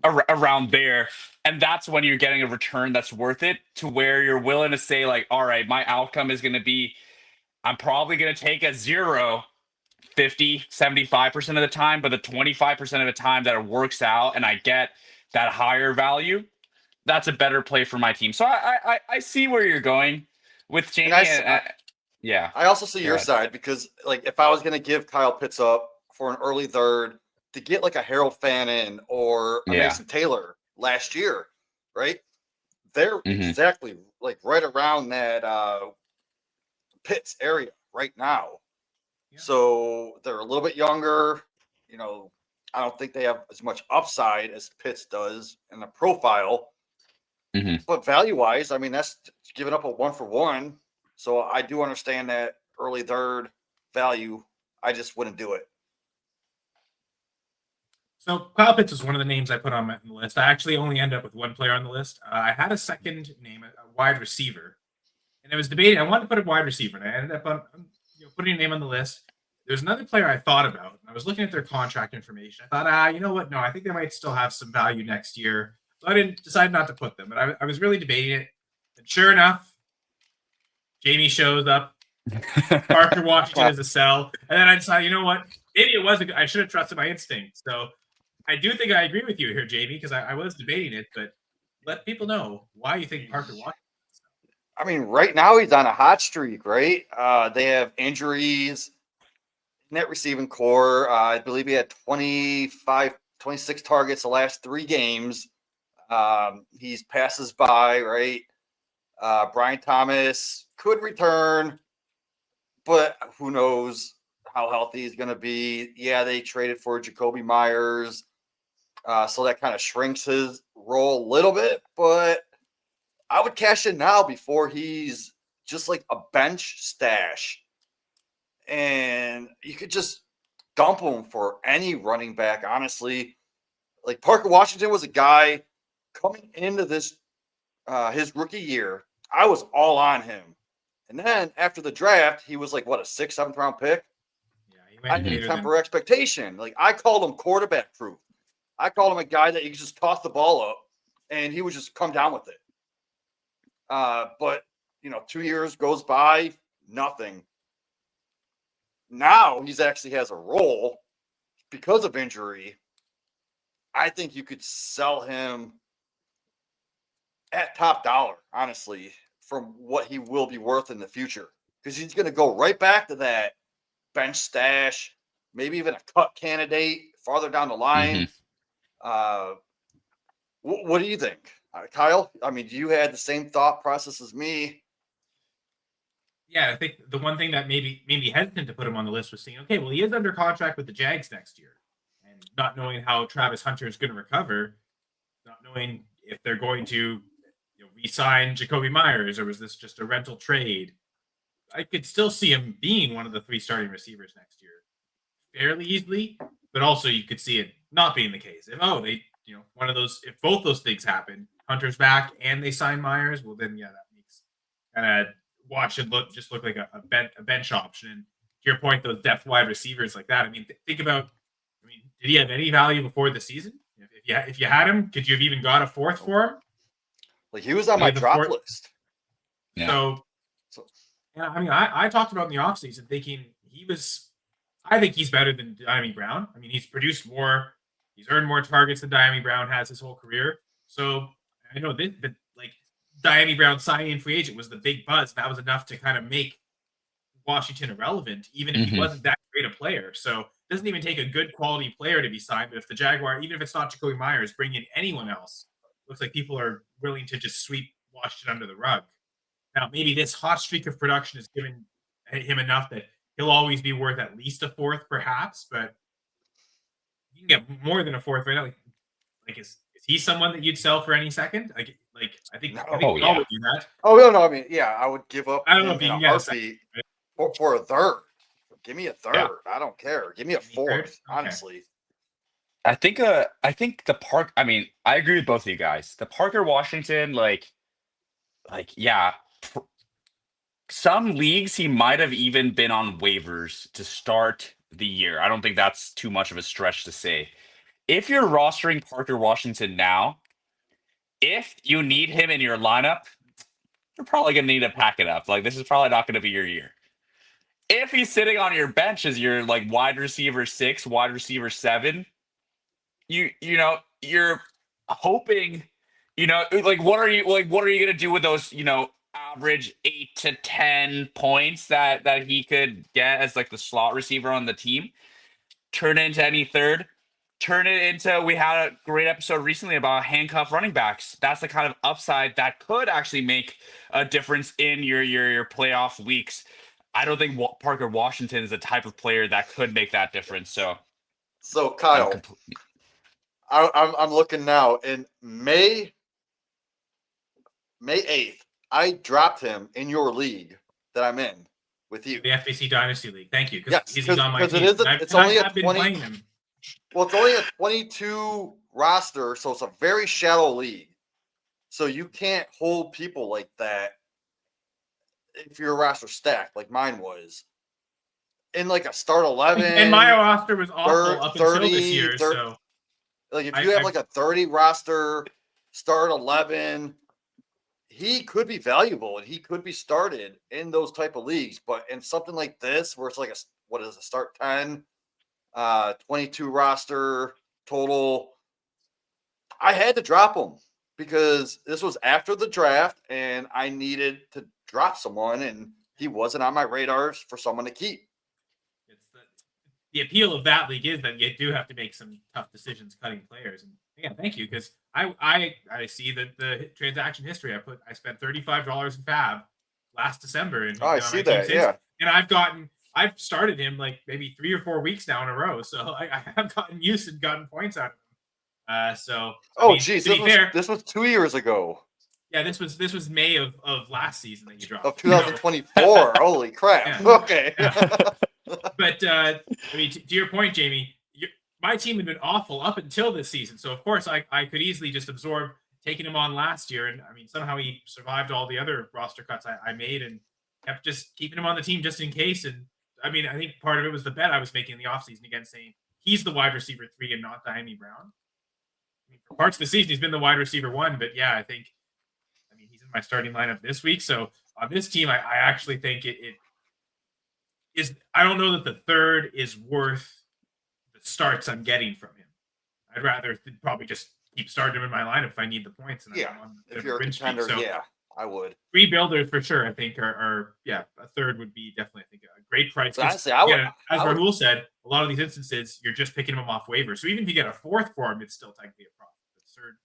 around there, and that's when you're getting a return that's worth it to where you're willing to say like, all right, my outcome is going to be, I'm probably going to take a 0 50 75% of the time, but the 25% of the time that it works out and I get that higher value, that's a better play for my team. So I see where you're going with Jamie. I also see your side because like if I was going to give Kyle Pitts up for an early third to get like a Harold Fannin or a Yeah. Mason Taylor last year, right? They're Mhm. exactly like right around that Pitts area right now. Yeah. So they're a little bit younger. You know, I don't think they have as much upside as Pitts does in the profile. Mhm. But value wise, I mean, that's giving up a 1-for-1. So I do understand that early third value. I just wouldn't do it. So Kyle Pitts was one of the names I put on the list. I actually only ended up with one player on the list. I had a second name, a wide receiver, and I was debating. I wanted to put a wide receiver, and I ended up on putting a name on the list. There's another player I thought about. And I was looking at their contract information. I thought, you know what? No, I think they might still have some value next year. So I didn't decide not to put them. But I was really debating it. And sure enough, Jamie shows up. Parker Washington is a sell. And then I decided, you know what? Maybe it was I should have trusted my instinct. So I do think I agree with you here, Jamie, because I was debating it, but let people know why you think Parker Washington. I mean, right now he's on a hot streak, right? They have injuries, net receiving core. I believe he had 26 targets the last 3 games. He's passes by, right? Brian Thomas could return, but who knows how healthy he's going to be. Yeah, they traded for Jacoby Myers. So that kind of shrinks his role a little bit, but I would cash in now before he's just like a bench stash. And you could just dump him for any running back, honestly. Like Parker Washington was a guy coming into this his rookie year. I was all on him. And then after the draft, he was like what, a 6th, 7th round pick? Yeah, he I went need to later temper expectation. Like I called him quarterback proof. I called him a guy that you could just toss the ball up and he would just come down with it. But 2 years goes by, nothing. Now he's actually has a role because of injury. I think you could sell him at top dollar, honestly, from what he will be worth in the future. Because he's going to go right back to that bench stash, maybe even a cut candidate farther down the line. What do you think, Kyle? I mean, you had the same thought process as me. Yeah, I think the one thing that made me hesitant to put him on the list was saying, okay, well, he is under contract with the Jags next year, and not knowing how Travis Hunter is going to recover, not knowing if they're going to re-sign Jacoby Myers or was this just a rental trade. I could still see him being one of the 3 starting receivers next year fairly easily, but also you could see it not being the case. If they one of those, if both those things happen, Hunter's back and they sign Myers, well then yeah, that makes kind of watch it look like a bench option. And to your point, those depth wide receivers like that. I mean, think about. I mean, did he have any value before the season? If you had him, could you have even got a 4th for him? Like he was on my drop list. Yeah. So yeah, I mean, I talked about in the offseason thinking I think he's better than Diami Brown. I mean, he's produced more, he's earned more targets than Diami Brown has his whole career. So I know that like Diami Brown signing in free agent was the big buzz. That was enough to kind of make Washington irrelevant, even if he wasn't that great a player. So it doesn't even take a good quality player to be signed. But if the Jaguar, even if it's not Jacoby Myers, bring in anyone else, looks like people are willing to just sweep Washington under the rug. Now, maybe this hot streak of production has given him enough that he'll always be worth at least a 4th, perhaps, but you can get more than a 4th right now. Like is he someone that you'd sell for any second? I think we all would do that. Oh no, I mean, yeah, I would give up. I don't know if you can get a second for a 3rd. Give me a 3rd. Yeah. I don't care. Give me a 4th. Okay. Honestly. I think the Park. I mean, I agree with both of you guys. The Parker Washington, yeah. Some leagues he might have even been on waivers to start the year. I don't think that's too much of a stretch to say. If you're rostering Parker Washington now, if you need him in your lineup, you're probably going to need to pack it up. Like, this is probably not going to be your year. If he's sitting on your bench as your wide receiver 6, wide receiver 7, you're hoping, what are you going to do with those, average 8 to 10 points that he could get as the slot receiver on the team? Turn into any 3rd? turn it into, we had a great episode recently about handcuff running backs. That's the kind of upside that could actually make a difference in your playoff weeks. I don't think Parker Washington is the type of player that could make that difference. So Kyle, I'm looking now in May 8th. I dropped him in your league that I'm in with you. The FBC Dynasty League. Thank you. Yes, he's on my team. It's only a I've been 20. playing him. Well, it's only a 22 roster, so it's a very shallow league. So you can't hold people like that if your roster stacked like mine was. In like a start 11. And my roster was awful up 30, until this year. 30, so like if you have like a 30 roster, start 11, he could be valuable and he could be started in those type of leagues. But in something like this, where it's like a start 10, 22 roster total, I had to drop him because this was after the draft and I needed to drop someone and he wasn't on my radars for someone to keep. It's the appeal of that league is that you do have to make some tough decisions cutting players. And again, thank you, because I see the transaction history. I spent $35 in Fab last December, and I see that, yeah. And I've started him like maybe 3 or 4 weeks now in a row, so I have gotten used and gotten points out of him. Geez, this was 2 years ago. Yeah, this was May of last season that you dropped. Of 2024. Holy crap. Yeah. Okay. Yeah. But I mean, to your point, Jamie, my team had been awful up until this season. So of course I could easily just absorb taking him on last year. And I mean, somehow he survived all the other roster cuts I made and kept just keeping him on the team just in case. And I mean, I think part of it was the bet I was making in the offseason, again, saying he's the wide receiver 3 and not Diami Brown. I mean, for parts of the season, he's been the wide receiver 1, but yeah, I mean, he's in my starting lineup this week. So on this team, I actually think it is. I don't know that the third is worth the starts I'm getting from him. I'd rather probably just keep starting him in my lineup if I need the points. And yeah, if you're a contender, yeah, I would. Rebuilders for sure. I think are a third would be definitely, I think, a great price. So honestly, I would. As Rahul said, a lot of these instances you're just picking them off waivers. So even if you get a fourth for him, it's still technically a profit.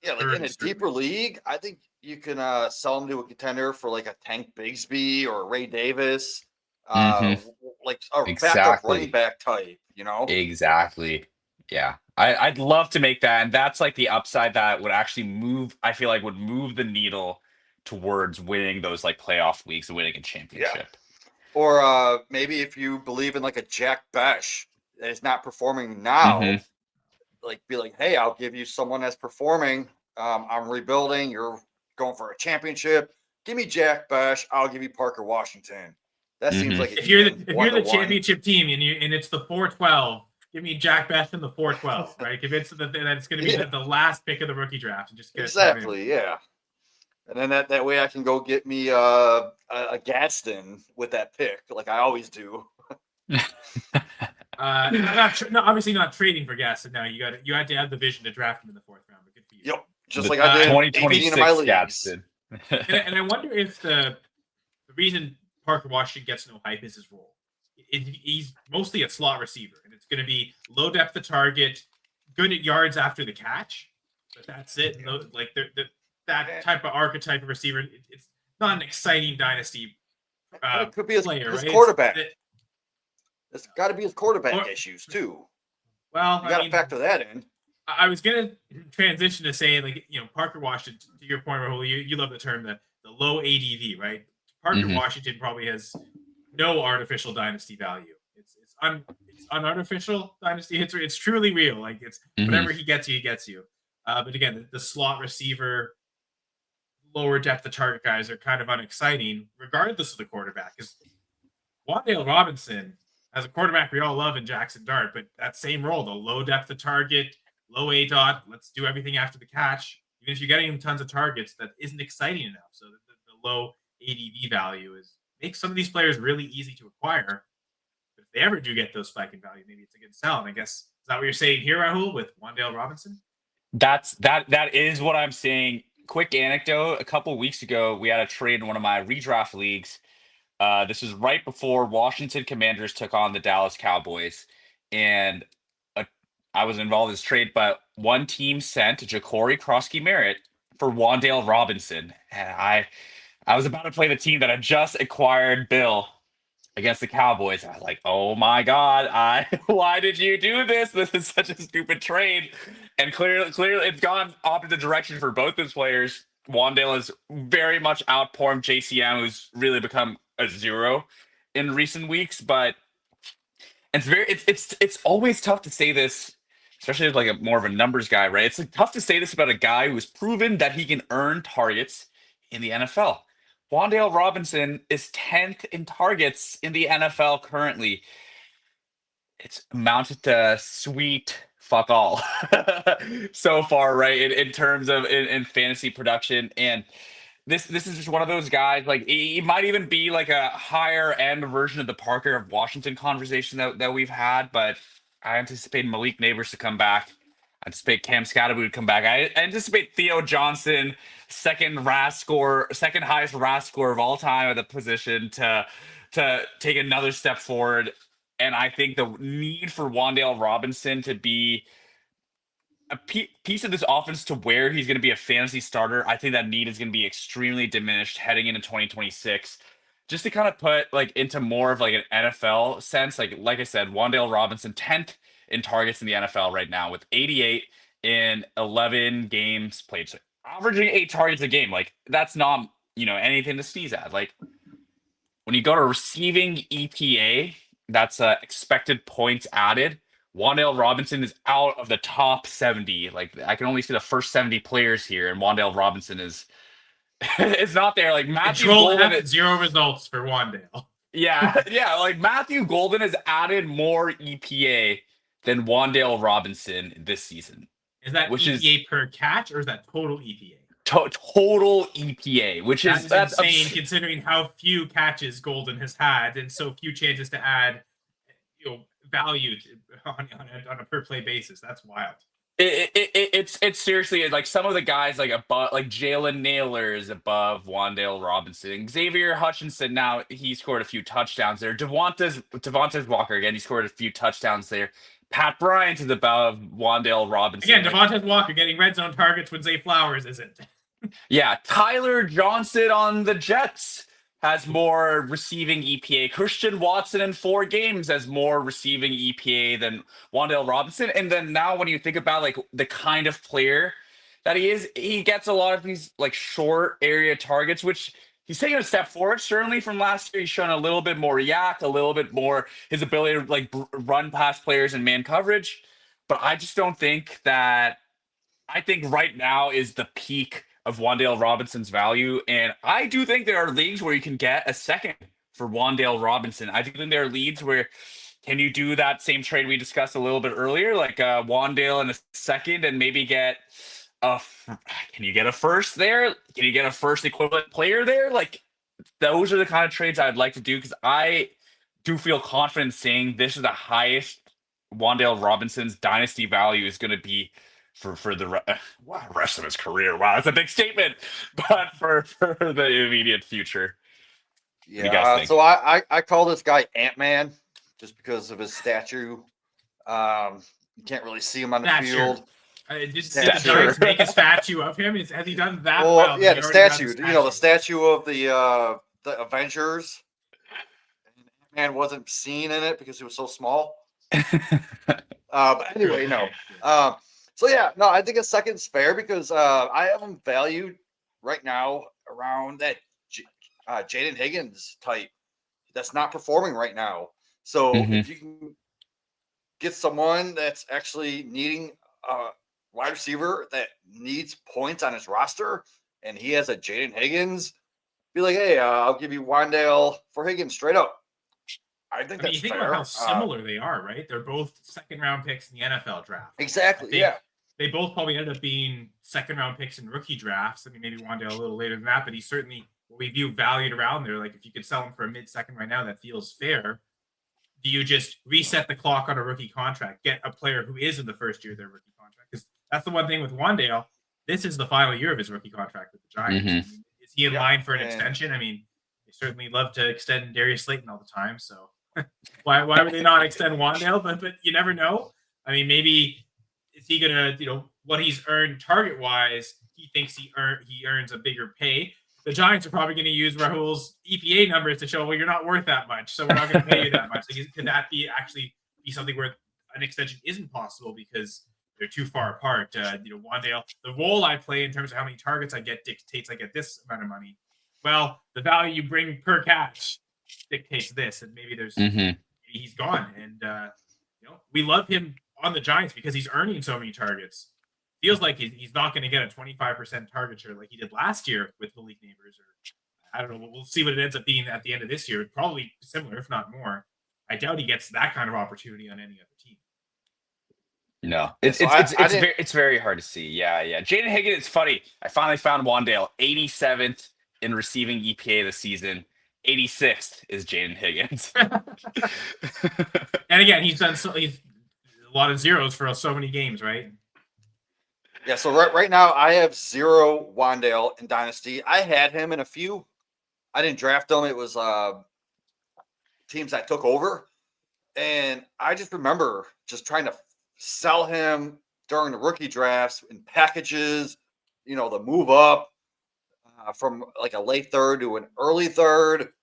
Like in a deeper league, I think you can sell him to a contender for like a Tank Bigsby or a Ray Davis, like a backup running back type, you know? Exactly. Yeah. I'd love to make that. And that's like the upside that would actually move, I feel like would move the needle towards winning those like playoff weeks and winning a championship. Yeah. Or maybe if you believe in like a Jack Besh that is not performing now, like be like, hey, I'll give you someone that's performing. I'm rebuilding. You're going for a championship. Give me Jack Besh. I'll give you Parker Washington. That seems like if you're the championship team and it's the 412, give me Jack Besh in the 412, right? If it's then it's going to be the last pick of the rookie draft and just get exactly, yeah. And then that way I can go get me a Gadsden with that pick, like I always do. Obviously not trading for Gaston. Now you had to have the vision to draft him in the 4th round. But good for you. Yep, just like I did 2026 in my Gaston. and I wonder if the reason Parker Washington gets no hype is his role. He's mostly a slot receiver, and it's going to be low depth of target, good at yards after the catch, but that's it. No, like that type of archetype of receiver, it's not an exciting dynasty. It could be his right? quarterback. It's got to be his quarterback issues too. Well, you got to factor that in. I was going to transition to say, like, Parker Washington, to your point, Rahul, you love the term, the low ADV, right? Parker Washington probably has no artificial dynasty value. It's unartificial dynasty. It's truly real. Like, it's whatever he gets you, he gets you. But again, the slot receiver, lower depth of target guys are kind of unexciting, regardless of the quarterback. Because Wan'Dale Robinson has a quarterback we all love in Jackson Dart, but that same role, the low depth of target, low ADOT, let's do everything after the catch. Even if you're getting him tons of targets, that isn't exciting enough. So the low ADV value makes some of these players really easy to acquire. But if they ever do get those spike in value, maybe it's a good sell. And I guess, is that what you're saying here, Rahul, with Wan'Dale Robinson? That is what I'm saying. Quick anecdote. A couple weeks ago, we had a trade in one of my redraft leagues. This was right before Washington Commanders took on the Dallas Cowboys. And I was involved in this trade, but one team sent Ja'Cory Krosky-Merritt for Wan'Dale Robinson. And I was about to play the team that had just acquired Bill against the Cowboys. I was like, oh my God, why did you do this? This is such a stupid trade. And clearly it's gone opposite direction for both those players. Wan'Dale has very much outperformed JCM, who's really become a zero in recent weeks. But it's always tough to say this, especially as like a more of a numbers guy, right? It's like tough to say this about a guy who's proven that he can earn targets in the NFL. Wan'Dale Robinson is 10th in targets in the NFL currently. It's amounted to sweet fuck all so far, right? In terms of in fantasy production. And this is just one of those guys, like he might even be like a higher end version of the Parker of Washington conversation that we've had, but I anticipate Malik Neighbors to come back. I anticipate Cam Scatterby to come back. I anticipate Theo Johnson, second highest RAS score of all time at the position, to take another step forward. And I think the need for Wan'Dale Robinson to be a piece of this offense to where he's going to be a fantasy starter, I think that need is going to be extremely diminished heading into 2026. Just to kind of put like into more of like an NFL sense, like I said, Wan'Dale Robinson 10th in targets in the NFL right now with 88 in 11 games played, so averaging 8 targets a game. Like that's not anything to sneeze at. Like when you go to receiving EPA, that's expected points added. Wan'Dale Robinson is out of the top 70. Like I can only see the first 70 players here, and Wan'Dale Robinson is it's not there. Like Matthew Control Golden, F, 0 results for Wan'Dale. yeah. Like Matthew Golden has added more EPA than Wan'Dale Robinson this season. Is that which EPA per catch, or is that total EPA? Total EPA, which is that's insane considering how few catches Golden has had and so few chances to add value on a per play basis. That's wild. It's seriously like some of the guys like above, like Jalen Naylor is above Wan'Dale Robinson. Xavier Hutchinson, now he scored a few touchdowns there. Devontae Walker, again, he scored a few touchdowns there. Pat Bryant is above Wan'Dale Robinson. Again, Devontae Walker getting red zone targets when Zay Flowers isn't. Yeah, Tyler Johnson on the Jets has more receiving EPA. Christian Watson in 4 games has more receiving EPA than Wan'Dale Robinson. And then now when you think about like the kind of player that he is, he gets a lot of these like short area targets, which he's taken a step forward. Certainly from last year, he's shown a little bit more yak, a little bit more his ability to like run past players in man coverage. But I just don't think that, I think right now is the peak of Wan'Dale Robinson's value. And I do think there are leagues where you can get a second for Wan'Dale Robinson. I do think there are leagues where can you do that same trade we discussed a little bit earlier, like Wan'Dale in a second and maybe get can you get a first there? Can you get a first equivalent player there? Like those are the kind of trades I'd like to do, because I do feel confident saying this is the highest Wan'Dale Robinson's dynasty value is going to be for the rest of his career. Wow, that's a big statement, but for the immediate future. Yeah, so I call this guy Ant-Man just because of his stature. You can't really see him on the field. Did the Giants make a statue of him? Has he done that? Well, yeah, the statue. The statue of the Avengers. Ant-Man wasn't seen in it because he was so small. But anyway, no. So yeah, no, I think a second's fair because I have him valued right now around that Jaden Higgins type that's not performing right now. So if you can get someone that's actually needing a wide receiver that needs points on his roster, and he has a Jaden Higgins, be like, hey, I'll give you Wan'Dale for Higgins straight up. I think that's you think fair. about how similar they are, right? They're both second-round picks in the NFL draft. Exactly, yeah. They both probably ended up being second-round picks in rookie drafts. I mean, maybe Wan'Dale a little later than that, but he's certainly what we view valued around there. Like, if you could sell him for a mid-second right now, that feels fair. Do you just reset the clock on a rookie contract, get a player who is in the first year of their rookie contract? Because that's the one thing with Wan'Dale. This is the final year of his rookie contract with the Giants. I mean, is he in line for an extension? I mean, they certainly love to extend Darius Slayton all the time, so why would they not extend Wan'Dale? But you never know. I mean, maybe is he gonna, what he's earned target wise? He thinks he earns a bigger pay. The Giants are probably going to use Rahul's EPA numbers to show, well, you're not worth that much, so we're not going to pay you that much. Like, could that actually be something where an extension isn't possible because they're too far apart? Wan'Dale, the role I play in terms of how many targets I get dictates I get this amount of money. Well, the value you bring per catch dictates this, and maybe maybe he's gone. And we love him on the Giants because he's earning so many targets. Feels like he's not going to get a 25% target share like he did last year with Malik Neighbors, or I don't know. We'll see what it ends up being at the end of this year. Probably similar, if not more. I doubt he gets that kind of opportunity on any other team. No, it's very hard to see. Yeah. Jaden Higgins, it's funny. I finally found Wan'Dale 87th in receiving EPA this season. 86th is Jaden Higgins. And again, he's a lot of zeros for so many games, right? Yeah, so right now I have 0 Wan'Dale in Dynasty. I had him in a few. I didn't draft him. It was teams that took over. And I just remember just trying to sell him during the rookie drafts in packages, the move up from like a late third to an early third,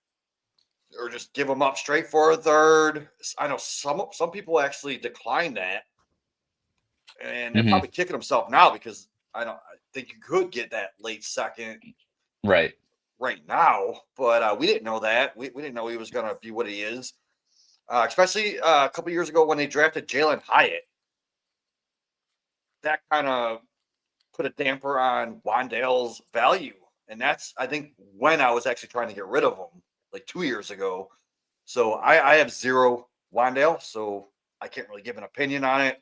or just give him up straight for a third. I know some people actually declined that. And they're probably kicking himself now because I think you could get that late second right now, but we didn't know that. We didn't know he was going to be what he is, especially a couple years ago when they drafted Jalen Hyatt. That kind of put a damper on Wan'Dale's value, and that's, I think, when I was actually trying to get rid of him, like 2 years ago. So I have 0 Wan'Dale, so I can't really give an opinion on it.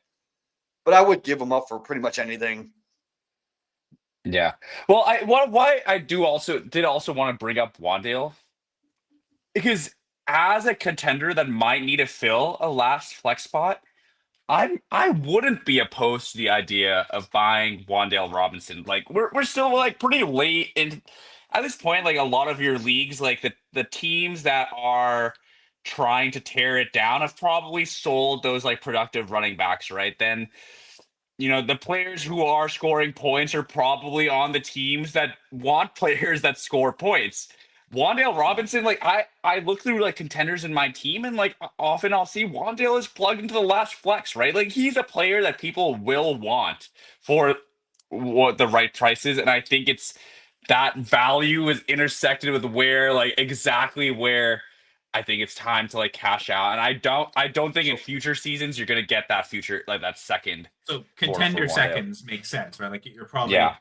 But I would give him up for pretty much anything. Yeah. Well, why I did also want to bring up Wan'Dale, because as a contender that might need to fill a last flex spot, I wouldn't be opposed to the idea of buying Wan'Dale Robinson. Like we're still like pretty late in at this point. Like a lot of your leagues, like the teams that are trying to tear it down have probably sold those like productive running backs, right? Then the players who are scoring points are probably on the teams that want players that score points. Wan'Dale Robinson, like I look through like contenders in my team, and like often I'll see Wan'Dale is plugged into the last flex, right? Like he's a player that people will want for what the right price is, and I think it's that value is intersected with exactly where I think it's time to like cash out. And I don't think in future seasons you're gonna get that future, like that second. So contender seconds make sense, right? Like you're probably a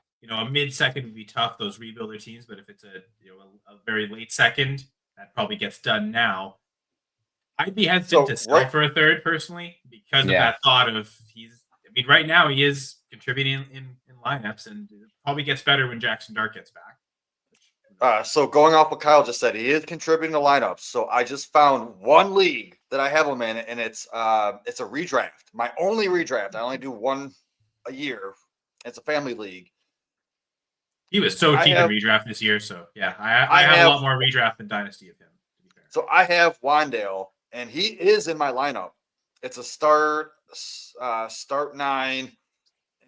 mid second would be tough, those rebuilder teams, but if it's a very late second, that probably gets done now. I'd be hesitant to sell for a third personally because of that thought of right now he is contributing in lineups, and it probably gets better when Jackson Dart gets back. So going off what Kyle just said, he is contributing to lineups. So I just found one league that I have him in, and it's a redraft. My only redraft. I only do one a year. It's a family league. He was so cheap in redraft this year. So yeah, I have a lot more redraft than Dynasty of him, to be fair. So I have Wan'Dale, and he is in my lineup. It's a start 9,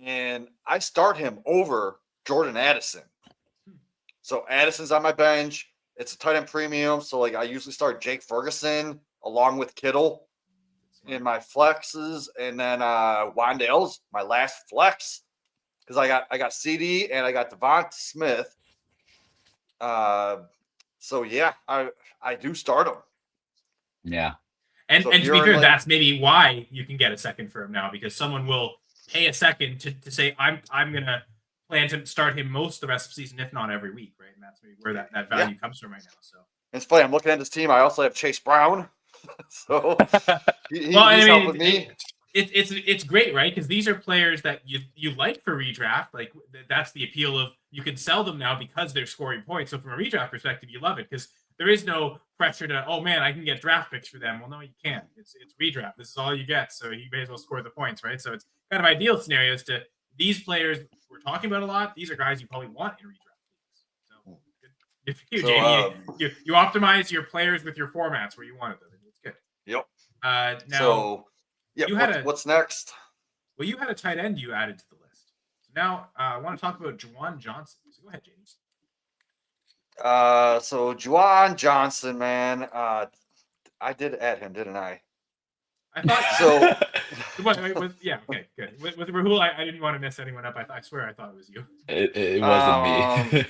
and I start him over Jordan Addison. So Addison's on my bench. It's a tight end premium. So like I usually start Jake Ferguson along with Kittle in my flexes, and then Wan'Dale's my last flex because I got CD and I got Devonta Smith. So yeah, I do start him. Yeah, and to be fair, that's maybe why you can get a second for him now, because someone will pay a second to say I'm gonna plan to start him most of the rest of the season, if not every week, right? And that's maybe where that value comes from right now. So it's funny. I'm looking at this team. I also have Chase Brown, so he's helping me. It's great, right? Because these are players that you like for redraft. Like that's the appeal of you can sell them now because they're scoring points. So from a redraft perspective, you love it because there is no pressure to, oh man, I can get draft picks for them. Well, no, you can't. It's redraft. This is all you get. So you may as well score the points, right? So it's kind of ideal scenarios to these players we're talking about a lot. These are guys you probably want in redraft leagues. So good for you, Jamie. You optimize your players with your formats where you wanted them. It's good. Yep. Yeah. What's next? Well, you had a tight end you added to the list. So now I want to talk about Juwan Johnson. So go ahead, Jamie. So Juwan Johnson, man. I did add him, didn't I? I thought so. Yeah, okay, good. With Rahul, I didn't want to mess anyone up. I swear I thought it was you. It wasn't me.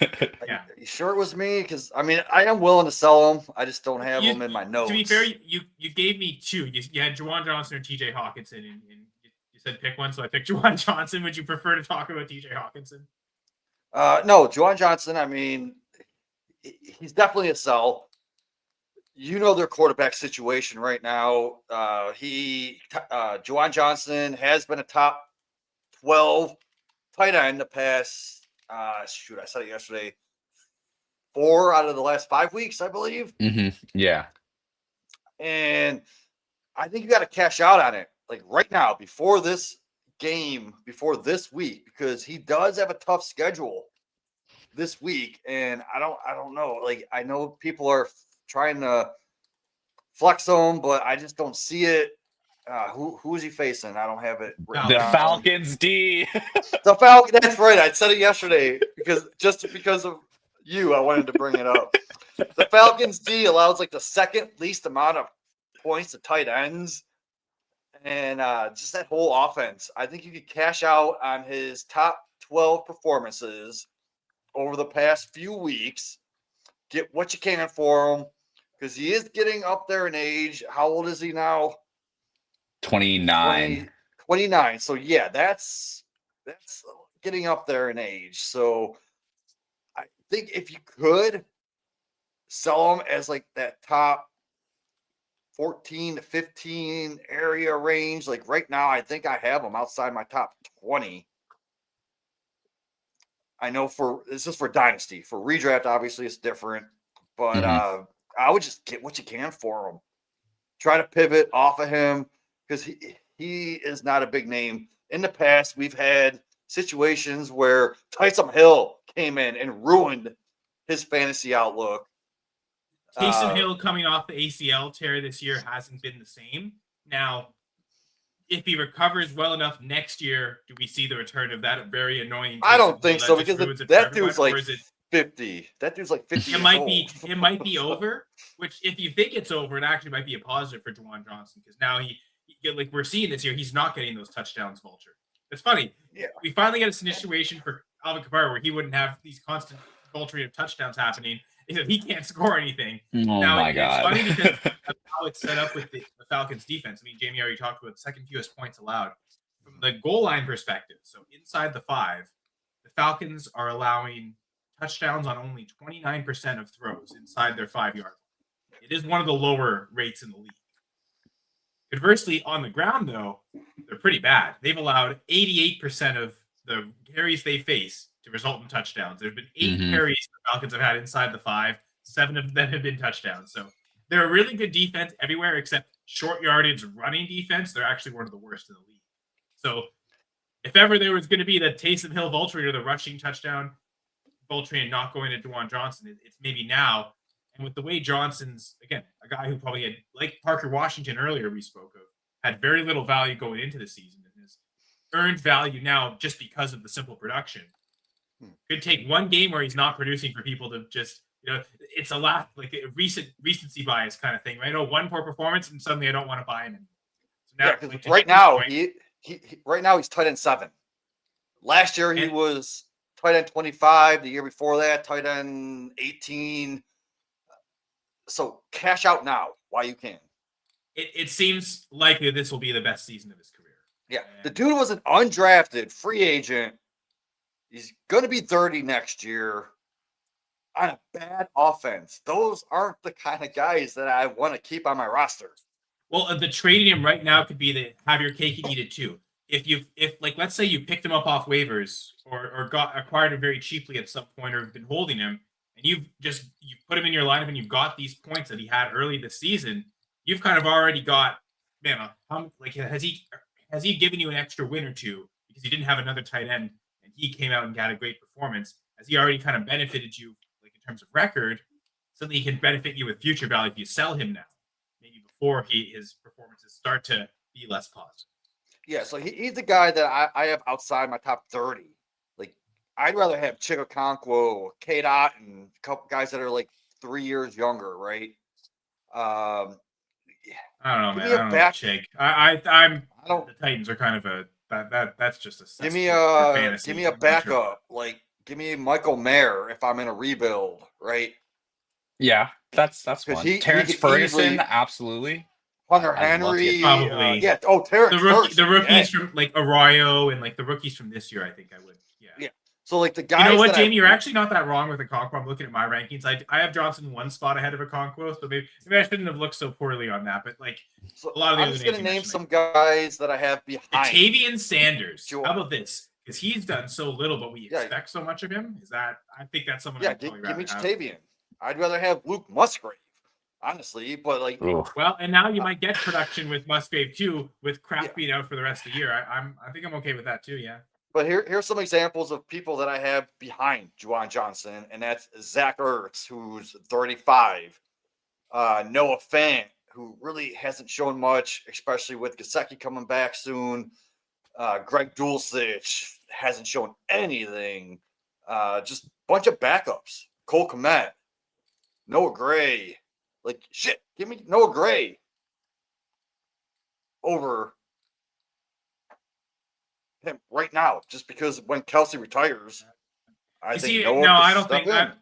Yeah. You sure it was me? Because I mean, I am willing to sell him. I just don't have them in my notes. To be fair, you gave me two. You had Juwan Johnson or TJ Hawkinson, and you said pick one, so I picked Juwan Johnson. Would you prefer to talk about TJ Hawkinson? No, Juwan Johnson. I mean, he's definitely a sell. You know their quarterback situation right now. Juwan Johnson has been a top 12 tight end the past. I said it yesterday. 4 out of the last 5 weeks, I believe. Yeah. And I think you got to cash out on it, like right now, before this game, before this week, because he does have a tough schedule this week. And I don't know. Like, I know people are trying to flex him, but I just don't see it. Who is he facing? I don't have it written The down. Falcons D. The Falcons. That's right. I said it yesterday because of you, I wanted to bring it up. The Falcons D allows like the second least amount of points to tight ends, and just that whole offense. I think you could cash out on his top 12 performances over the past few weeks. Get what you can for him because he is getting up there in age. How old is he now? 29. 29. So yeah, that's getting up there in age. So I think if you could sell him as like that top 14 to 15 area range, like right now, I think I have him outside my top 20. I know this is for Dynasty. For redraft, obviously it's different, but I would just get what you can for him. Try to pivot off of him because he is not a big name. In the past, we've had situations where Taysom Hill came in and ruined his fantasy outlook. Taysom Hill coming off the ACL tear this year hasn't been the same. Now, if he recovers well enough next year, do we see the return of that very annoying? I don't think so because that dude's like 50. That dude's like 50. It might be over. Which, if you think it's over, it actually might be a positive for Juwan Johnson because now like we're seeing this year, he's not getting those touchdowns vulture. It's funny. Yeah. We finally get a situation for Alvin Kamara where he wouldn't have these constant vulturing of touchdowns happening. If he can't score anything. My God. It's funny because of how it's set up with the Falcons defense. I mean, Jamie already talked about the second fewest points allowed. From the goal line perspective, so inside the 5, the Falcons are allowing touchdowns on only 29% of throws inside their 5-yard line. It is one of the lower rates in the league. Conversely, on the ground, though, they're pretty bad. They've allowed 88% of the carries they face to result in touchdowns. There have been 8 carries the Falcons have had inside the 5. 7 of them have been touchdowns. So they're a really good defense everywhere except short yardage running defense. They're actually one of the worst in the league. So if ever there was going to be the Taysom Hill vulture or the rushing touchdown vulture and not going to Juwan Johnson, it's maybe now. And with the way Johnson's, again, a guy who probably had, like Parker Washington earlier we spoke of, had very little value going into the season and has earned value now just because of the simple production. Could take one game where he's not producing for people to just, it's a lot like a recency bias kind of thing, right? Oh, one poor performance and suddenly I don't want to buy him anymore. So now, right now, right now he's tight end 7. Last year he was tight end 25. The year before that, tight end 18. So cash out now while you can. It seems likely this will be the best season of his career. Yeah, the dude was an undrafted free agent. He's going to be 30 next year on a bad offense. Those aren't the kind of guys that I want to keep on my roster. Well, the trading him right now could be the have your cake and eat it too. If let's say you picked him up off waivers or acquired him very cheaply at some point or have been holding him and you've put him in your lineup and you've got these points that he had early this season, you've kind of already got, man, has he given you an extra win or two because he didn't have another tight end and he came out and got a great performance? Has he already kind of benefited you like in terms of record? Something he can benefit you with future value if you sell him now, maybe before his performances start to be less positive. Yeah, so he's the guy that I have outside my top 30. Like, I'd rather have Chigakonkwo, K-Dot, and a couple guys that are like 3 years younger, right? I don't know, Give man. me a I don't know back- about I'm I don't the Titans are kind of a that's just a give me cesspool for a fantasy. give me a I'm not sure. backup. Like, give me Michael Mayer if I'm in a rebuild, right? Yeah, that's Because one. he Terrence could Ferguson, easily absolutely. Hunter I'd love to get Henry. Probably Yeah. Oh, Terrence Ferguson. the rookies yeah. from like Arroyo and like the rookies from this year. I think I would. Yeah. Yeah. So like the guys. You know what, that Jamie? You're actually not that wrong with Okonkwo. I'm looking at my rankings. I have Johnson one spot ahead of Okonkwo, so maybe I shouldn't have looked so poorly on that. But like So a lot of the I'm other just names gonna you name mentioned, some guys that I have behind. Octavian Sanders. Sure. How about this? Because he's done so little, but we Yeah. expect so much of him. Is that I think that's someone. Yeah, I'd probably give me rather have. Octavian. I'd rather have Luke Musgrave, honestly. But like, Ugh. Well, and now you might get production with Musgrave too, with Kraft Yeah. being out for the rest of the year. I think I'm okay with that too. Yeah. but here's some examples of people that I have behind Juwan Johnson, and that's Zach Ertz, who's 35. Noah Fant, who really hasn't shown much, especially with Gesicki coming back soon. Greg Dulcich hasn't shown anything. Just a bunch of backups. Cole Kmet, Noah Gray. Like, shit, give me Noah Gray over him right now, just because when Kelsey retires, I think Noah no, could I don't step think.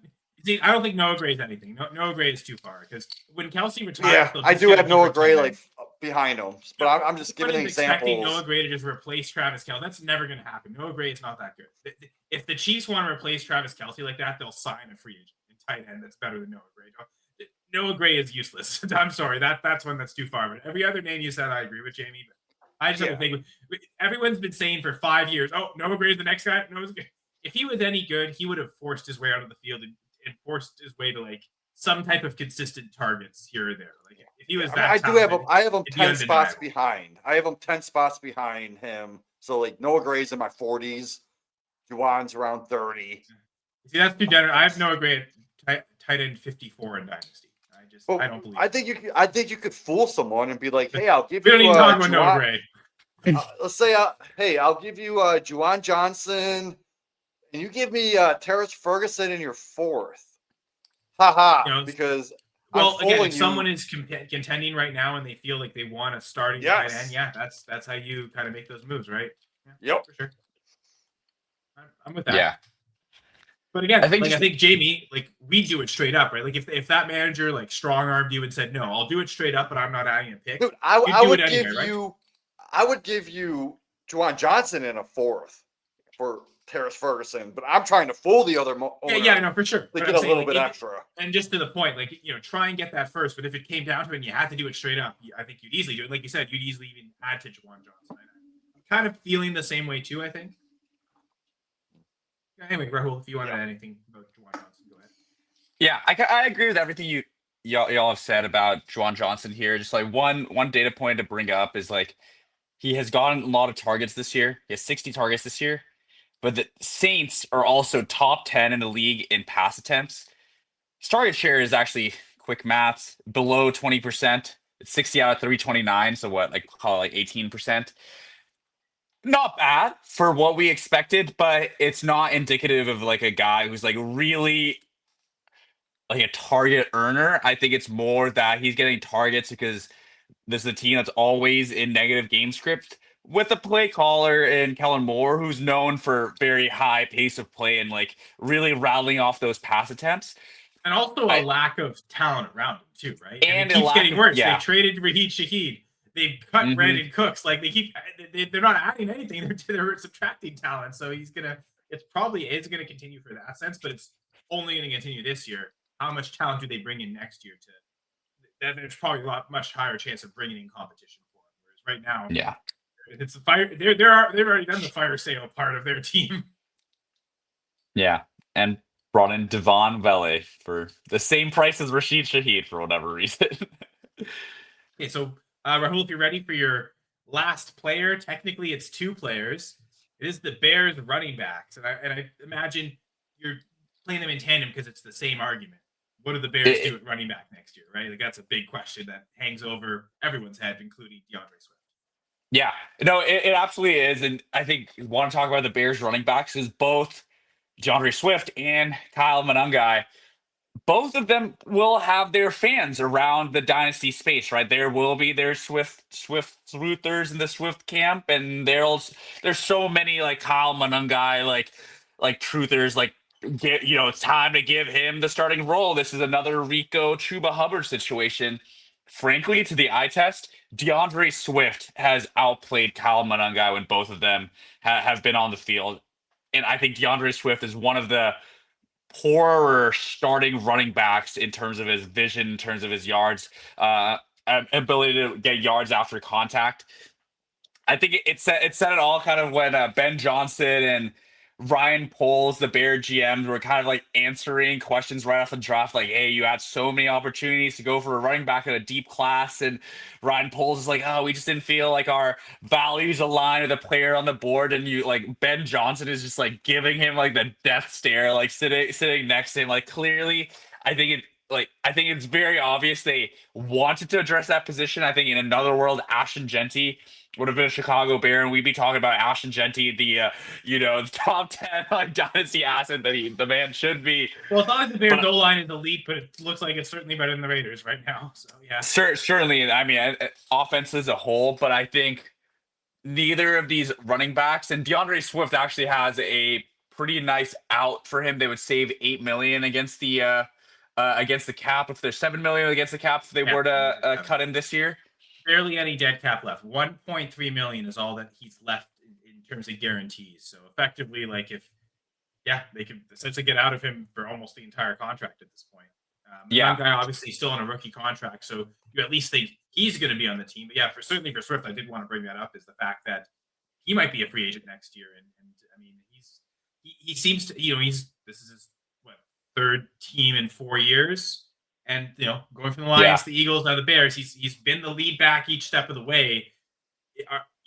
in. I don't think Noah Gray is anything. Noah Gray is too far because when Kelsey retires, Yeah, they'll I just do get have a Noah deeper Gray tight like end. behind him, but I'm just giving Everybody's expecting examples. Noah Gray to just replace Travis Kelce. That's never going to happen. Noah Gray is not that good. If the Chiefs want to replace Travis Kelce like that, they'll sign a free agent tight end that's better than Noah Gray. Noah Gray is useless. I'm sorry, that's one that's too far. But every other name you said, I agree with Jamie. But I just have to think. Everyone's been saying for 5 years, "Oh, Noah Gray is the next guy." No, if he was any good, he would have forced his way out of the field and forced his way to like some type of consistent targets here or there. Like if he was that, I have him it'd be 10 spots undeniable. behind. I have him 10 spots behind him. So like Noah Gray's in my 40s, Juwan's around 30. See, that's too generous. I have Noah Gray at tight end 54 in Dynasty. But I don't believe. I think you could fool someone and be like, "Hey, I'll give we you." don't even talk about Noah Gray. Let's say, "Hey, I'll give you Juwan Johnson, and you give me Terrence Ferguson in your 4th." Haha, You know, because well, I'm again, fooling if someone you. is contending right now and they feel like they want a starting Yes. tight end, yeah, that's how you kind of make those moves, right? Yeah, Yep. for sure. I'm with that. Yeah. But again, I think I think Jamie, like we do it straight up, right? Like if that manager like strong armed you and said, "No, I'll do it straight up, but I'm not adding a pick." Dude, I do would it anyway, give right? you, I would give you Juwan Johnson in a 4th for Terrence Ferguson, but I'm trying to fool the other owner. Yeah, no, for sure. To But get I'm a saying, little like, bit extra. And just to the point, like try and get that first. But if it came down to it and you had to do it straight up, I think you'd easily do it. Like you said, you'd easily even add to Juwan Johnson. I'm kind of feeling the same way too. I think. Anyway, Rahul, if you want to add anything about Juwan Johnson, go ahead. Yeah, I agree with everything y'all have said about Juwan Johnson here. Just like one data point to bring up is like he has gotten a lot of targets this year. He has 60 targets this year, but the Saints are also top 10 in the league in pass attempts. His target share is actually quick maths below 20%. It's 60 out of 329, so what, like call it like 18%. Not bad for what we expected, but it's not indicative of like a guy who's like really like a target earner. I think it's more that he's getting targets because this is a team that's always in negative game script with a play caller in Kellen Moore, who's known for very high pace of play and like really rattling off those pass attempts. And also a lack of talent around him too, right? And it keeps getting worse. Yeah. They traded Raheed Shaheed. They cut Brandon Cooks. Like they're not adding anything. They're subtracting talent. So it's probably gonna continue for that sense, but it's only gonna continue this year. How much talent do they bring in next year there's probably a much higher chance of bringing in competition for him. Whereas right now, yeah, it's the fire. They've already done the fire sale part of their team. Yeah, and brought in Devon Vele for the same price as Rashid Shaheed for whatever reason. Okay, so Rahul, if you're ready for your last player, technically it's 2 players. It is the Bears running backs, and I imagine you're playing them in tandem because it's the same argument. What do the Bears do at running back next year, right? Like that's a big question that hangs over everyone's head, including DeAndre Swift. Yeah, no, it absolutely is. And I think you want to talk about the Bears running backs is both DeAndre Swift and Kyle Monongai. Both of them will have their fans around the dynasty space, right? There will be their Swift Truthers in the Swift camp, and there's so many like Kyle Monongai, like Truthers, like it's time to give him the starting role. This is another Rico Chuba Hubbard situation. Frankly, to the eye test, DeAndre Swift has outplayed Kyle Monongai when both of them have been on the field, and I think DeAndre Swift is one of the poorer starting running backs in terms of his vision, in terms of his yards, ability to get yards after contact. I think it said it all kind of when Ben Johnson and Ryan Poles, the Bear GMs, were kind of like answering questions right off the draft, like, "Hey, you had so many opportunities to go for a running back in a deep class," and Ryan Poles is like, "Oh, we just didn't feel like our values aligned with the player on the board." And you like Ben Johnson is just like giving him like the death stare, like sitting next to him, like clearly. I think it's very obvious they wanted to address that position. I think in another world, Ashton Genty would have been a Chicago Bear, and we'd be talking about Ashton Genty, the top 10 like dynasty asset that the man should be. Well, it's not like the Bears O line is elite, but it looks like it's certainly better than the Raiders right now. So yeah, certainly. I mean, offense as a whole, but I think neither of these running backs, and DeAndre Swift actually has a pretty nice out for him. They would save $8 million against the cap if there's $7 million against the cap if they were to cut him this year. Barely any dead cap left. 1.3 million is all that he's left in terms of guarantees. So effectively, like they could essentially get out of him for almost the entire contract at this point. Guy obviously still on a rookie contract, so you at least think he's going to be on the team. But yeah, certainly for Swift, I did want to bring that up is the fact that he might be a free agent next year, and I mean he seems to this is his third team in 4 years. And going from the Lions to the Eagles, now the Bears, he's been the lead back each step of the way.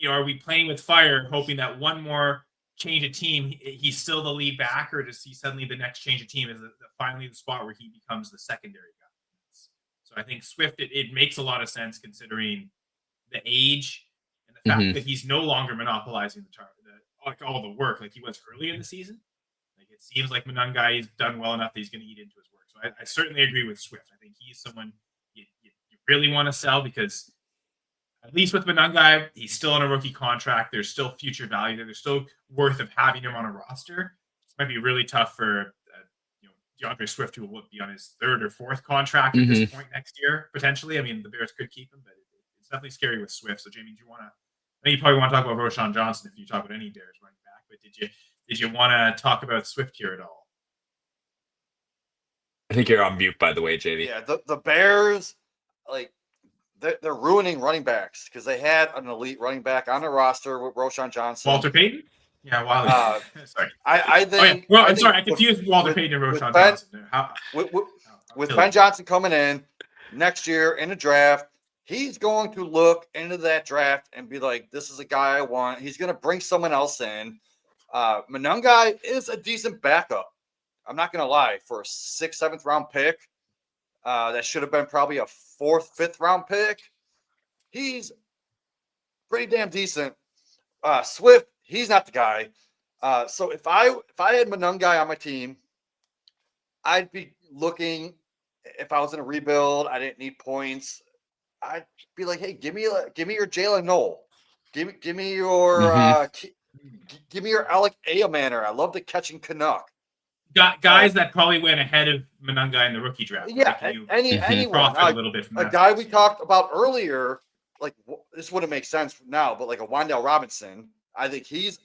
Are we playing with fire, hoping that one more change of team, he's still the lead back, or does he suddenly the next change of team is finally the spot where he becomes the secondary guy? So I think Swift, it makes a lot of sense considering the age and the fact that he's no longer monopolizing all the work like he was early in the season. Like it seems like Monongai has done well enough that he's going to eat into his work. So I certainly agree with Swift. I think he's someone you really want to sell because at least with Monongai, he's still on a rookie contract. There's still future value there. There's still worth of having him on a roster. It might be really tough for DeAndre Swift, who will be on his third or fourth contract at this point next year, potentially. I mean, the Bears could keep him, but it's definitely scary with Swift. So, Jamie, do you want to? I know you probably want to talk about Roschon Johnson if you talk about any Bears running back, but did you want to talk about Swift here at all? I think you're on mute, by the way, JD. Yeah, the Bears, like, they're ruining running backs because they had an elite running back on the roster with Roschon Johnson. Walter Payton? Yeah, Wiley. Sorry. I think. Oh, yeah. I'm sorry. I confused Walter Payton and Roschon Johnson. With Ben Johnson coming in next year in the draft, he's going to look into that draft and be like, this is a guy I want. He's going to bring someone else in. Monongai is a decent backup. I'm not going to lie. For a 6th, 7th round pick, that should have been probably a 4th, 5th round pick. He's pretty damn decent. Swift, he's not the guy. So if I had Monongai on my team, I'd be looking. If I was in a rebuild, I didn't need points. I'd be like, hey, give me your Jalen Noel. Give me your give me your Alec Ayamaner. I love the catching Canuck. Guys that probably went ahead of Monongai in the rookie draft. Yeah, anyone. A little bit from a guy we talked about earlier, like this wouldn't make sense now, but like a Wan'Dale Robinson, I think he's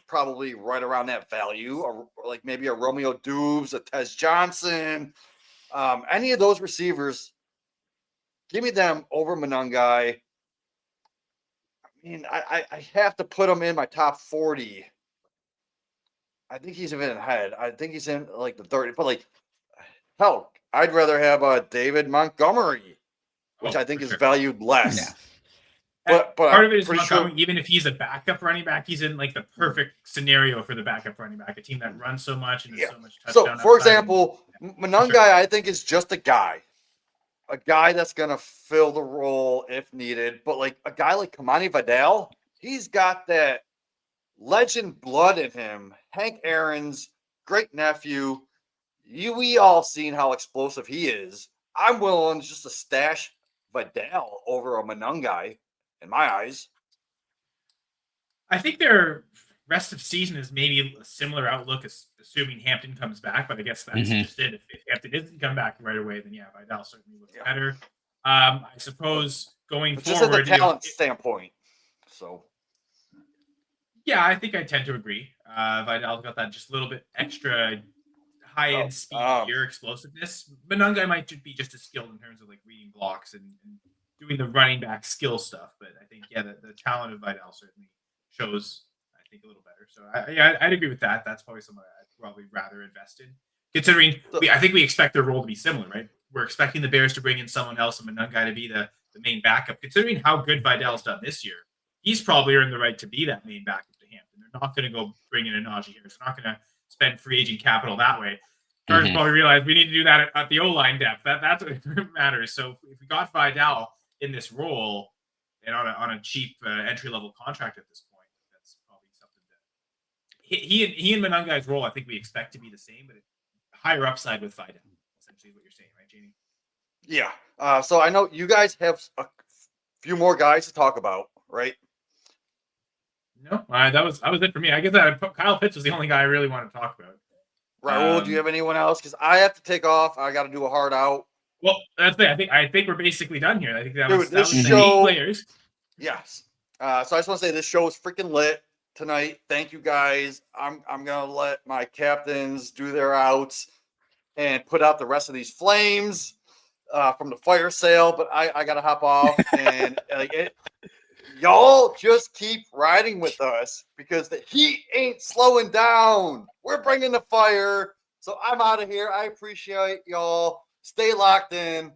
probably right around that value, or like maybe a Romeo Dubes, a Tez Johnson, any of those receivers. Give me them over Monongai. I mean, I have to put him in my top 40. I think he's even ahead. I think he's in like the 30, but like, hell, I'd rather have a David Montgomery, which I think is valued less. Yeah. But part of it is Montgomery, even if he's a backup running back, he's in like the perfect scenario for the backup running back, a team that runs so much and has so much touchdown. So, for example, Monongai, I think, is just a guy that's going to fill the role if needed. But like a guy like Kamani Vidal, he's got that legend blood in him. Hank Aaron's great nephew. We all seen how explosive he is. I'm willing just to stash Vidal over a Monongai in my eyes. I think their rest of season is maybe a similar outlook, assuming Hampton comes back. But I guess that's just it. If Hampton doesn't come back right away, then yeah, Vidal certainly looks better. I suppose going But forward, just as a talent standpoint. So yeah, I think I tend to agree. Vidal's got that just a little bit extra high-end speed, explosiveness. Monongai might be just as skilled in terms of like reading blocks and doing the running back skill stuff. But I think the talent of Vidal certainly shows, I think, a little better. So I'd agree with that. That's probably something I'd probably rather invest in, considering I think we expect their role to be similar, right? We're expecting the Bears to bring in someone else and Monongai to be the main backup. Considering how good Vidal's done this year, he's probably earned the right to be that main backup to Hampton. They're not going to go bring in a Najee Harris. They're not going to spend free agent capital that way. Chargers probably realize we need to do that at the O-line depth. That's what matters. So if we got Vidal in this role and on a cheap entry-level contract at this point, that's probably something that he and Monongai's role, I think we expect to be the same, but higher upside with Vidal, essentially is what you're saying, right, Jamie? Yeah. So I know you guys have a few more guys to talk about, right? No, that was it for me. I guess Kyle Pitts was the only guy I really want to talk about. Raul, do you have anyone else? Because I have to take off. I got to do a hard out. Well, that's it. I think we're basically done here. I think that was the show. 8 players. Yes. So I just want to say this show is freaking lit tonight. Thank you guys. I'm gonna let my captains do their outs and put out the rest of these flames from the fire sale. But I gotta hop off and y'all just keep riding with us because the heat ain't slowing down. We're bringing the fire. So I'm out of here. I appreciate y'all. Stay locked in.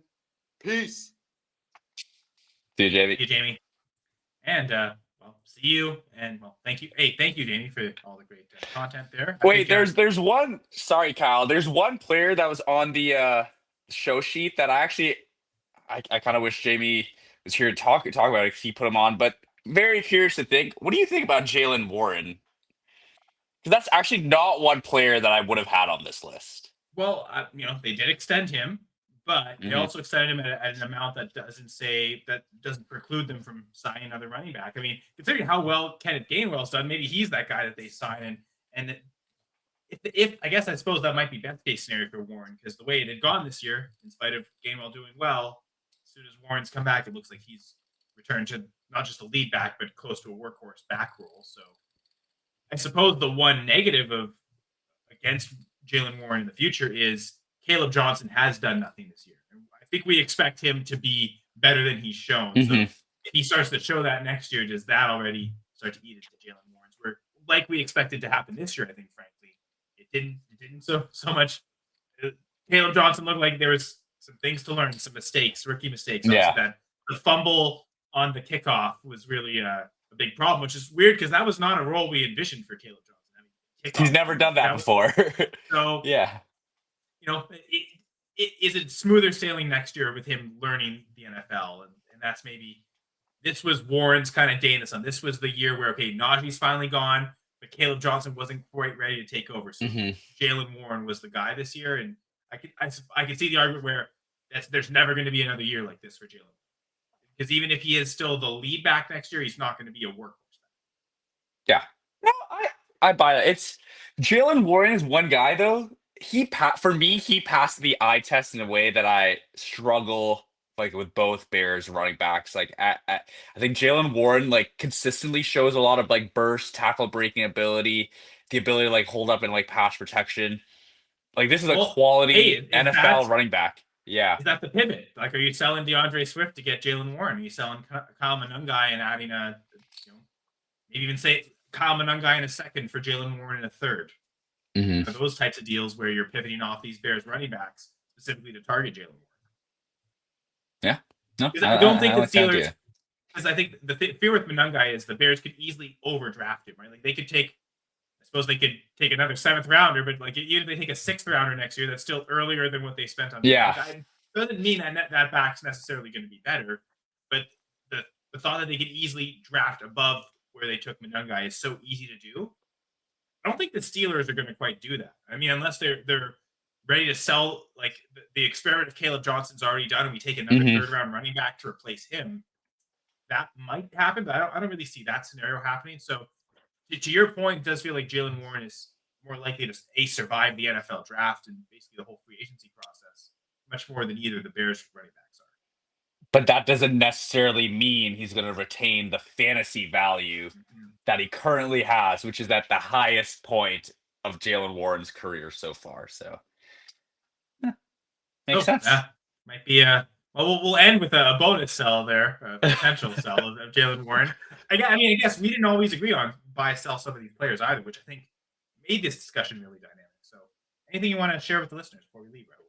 Peace. See you, Jamie. See you, Jamie. And see you. And thank you. Hey, thank you, Jamie, for all the great content there. Wait, there's one. Sorry, Kyle. There's one player that was on the show sheet that I kind of wish Jamie was here to talk about it because he put him on. But very curious to think. What do you think about Jaylen Warren? Because that's actually not one player that I would have had on this list. Well, they did extend him, but they also extended him at an amount that doesn't preclude them from signing another running back. I mean, considering how well Kenneth Gainwell's done, maybe he's that guy that they sign. And if I guess I suppose that might be best case scenario for Warren, because the way it had gone this year, in spite of Gainwell doing well, as soon as Warren's come back, it looks like he's returned to not just a lead back, but close to a workhorse back role. So I suppose the one negative against Jaylen Warren in the future is Caleb Johnson has done nothing this year. I think we expect him to be better than he's shown. So if he starts to show that next year, does that already start to eat into Jaylen Warren's? Where like we expected to happen this year, I think, frankly, it didn't so much. Caleb Johnson looked like there was some things to learn, some rookie mistakes. Yeah. That the fumble on the kickoff was really a big problem, which is weird because that was not a role we envisioned for Caleb Johnson. He's never done that before. So yeah, is it smoother sailing next year with him learning the NFL? And that's maybe this was Warren's kind of day in the sun. This was the year where Najee's finally gone, but Caleb Johnson wasn't quite ready to take over. So Jaylen Warren was the guy this year, and I could see the argument where there's never going to be another year like this for Jaylen, because even if he is still the lead back next year, he's not going to be a workhorse back. Yeah. No, I buy that. It's Jaylen Warren is one guy though. He passed the eye test in a way that I struggle with both Bears running backs. I think Jaylen Warren consistently shows a lot of burst, tackle breaking ability, the ability to hold up and pass protection. This is a quality NFL running back. Yeah. Is that the pivot? Are you selling DeAndre Swift to get Jaylen Warren? Are you selling Kyle Monongai and adding maybe even say Kyle Monongai in a second for Jaylen Warren in a third? Are those types of deals where you're pivoting off these Bears running backs specifically to target Jaylen Warren? Yeah. No, I don't think the Steelers, because I think the fear with Monongai is the Bears could easily overdraft him, right? They could take another 7th rounder, but even if they take a 6th rounder next year, that's still earlier than what they spent on. Monongai. Doesn't mean that back's necessarily going to be better, but the thought that they could easily draft above where they took Monongai is so easy to do. I don't think the Steelers are going to quite do that. I mean, unless they're ready to sell, like the experiment of Caleb Johnson's already done, and we take another third round running back to replace him. That might happen, but I don't really see that scenario happening. So, to your point, it does feel like Jaylen Warren is more likely to survive the NFL draft and basically the whole free agency process, much more than either the Bears running backs are. But that doesn't necessarily mean he's going to retain the fantasy value that he currently has, which is at the highest point of Jaylen Warren's career so far. So, makes sense. Might be a. Well, we'll end with a bonus sell there, a potential sell of Jaylen Warren. I guess we didn't always agree on buy, sell some of these players either, which I think made this discussion really dynamic. So, anything you want to share with the listeners before we leave, Raul?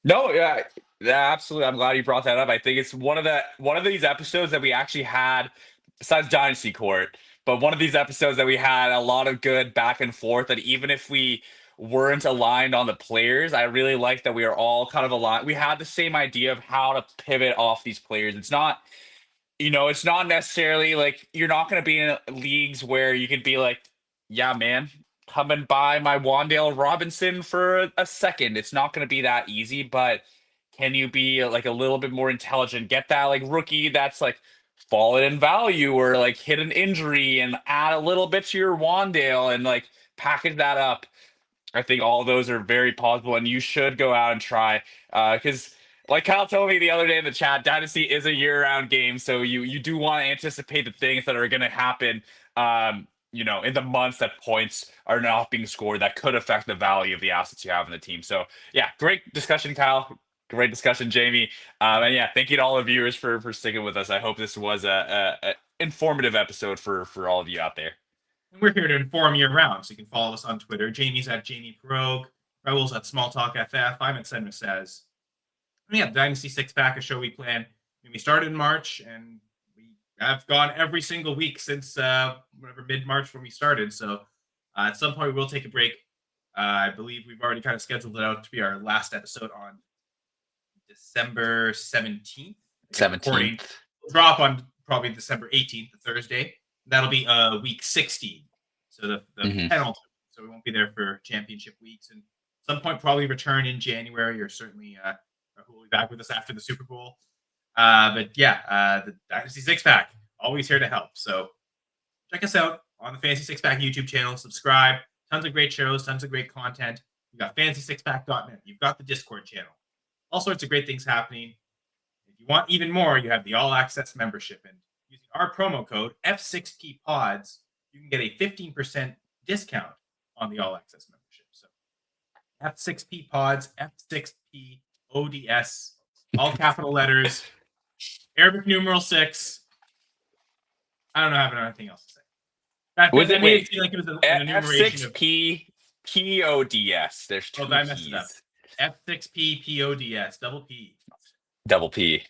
No, yeah, absolutely. I'm glad you brought that up. I think it's one of these episodes that we actually had, besides Dynasty Court, but one of these episodes that we had a lot of good back and forth. That even if we weren't aligned on the players, I really like that we are all kind of aligned. We had the same idea of how to pivot off these players. It's not, it's not necessarily like you're not going to be in leagues where you could be like, yeah, man, come and buy my Wan'Dale Robinson for a second. It's not going to be that easy, but can you be like a little bit more intelligent? Get that like rookie that's like fallen in value or like hit an injury and add a little bit to your Wan'Dale and like package that up. I think all of those are very possible, and you should go out and try. Because, like Kyle told me the other day in the chat, Dynasty is a year-round game, so you do want to anticipate the things that are going to happen. In the months that points are not being scored, that could affect the value of the assets you have in the team. So, yeah, great discussion, Kyle. Great discussion, Jamie. And yeah, thank you to all the viewers for sticking with us. I hope this was a informative episode for all of you out there. And we're here to inform year round, so you can follow us on Twitter. Jamie's at Jamie Perog. Raul's at Small Talk FF. I'm at Senra Says. And yeah, Dynasty Six Pack, a show we plan. We started in March, and we have gone every single week since mid-March when we started. So at some point, we'll take a break. I believe we've already kind of scheduled it out to be our last episode on December 17th. 17th. We'll drop on probably December 18th, the Thursday. That'll be week 16. So the penultimate. So we won't be there for championship weeks. And at some point, probably return in January, or certainly we'll be back with us after the Super Bowl. But yeah, the Dynasty Six Pack, always here to help. So check us out on the Fantasy Six Pack YouTube channel. Subscribe. Tons of great shows, tons of great content. You've got fantasysixpack.net. You've got the Discord channel. All sorts of great things happening. If you want even more, you have the All Access membership. And using our promo code F6PPods, you can get a 15% discount on the All Access membership. So F6PPods, F6PODS, all capital letters, Arabic numeral 6. I don't know, I have anything else to say. That made it seem like it was an enumeration of F6PODS. There's two I messed P's. it up. F6PPODS, double P. Double P.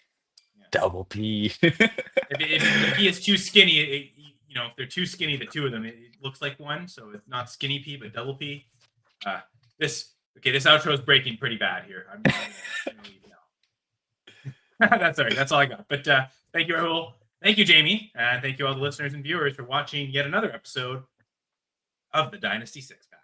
Yeah. Double P. if the P is too skinny, if they're too skinny, the two of them, it looks like one. So it's not skinny P, but double P. This outro is breaking pretty bad here. I'm gonna leave now. That's all right. That's all I got. But thank you, Raul. Thank you, Jamie. And thank you all the listeners and viewers for watching yet another episode of the Dynasty Six Pack.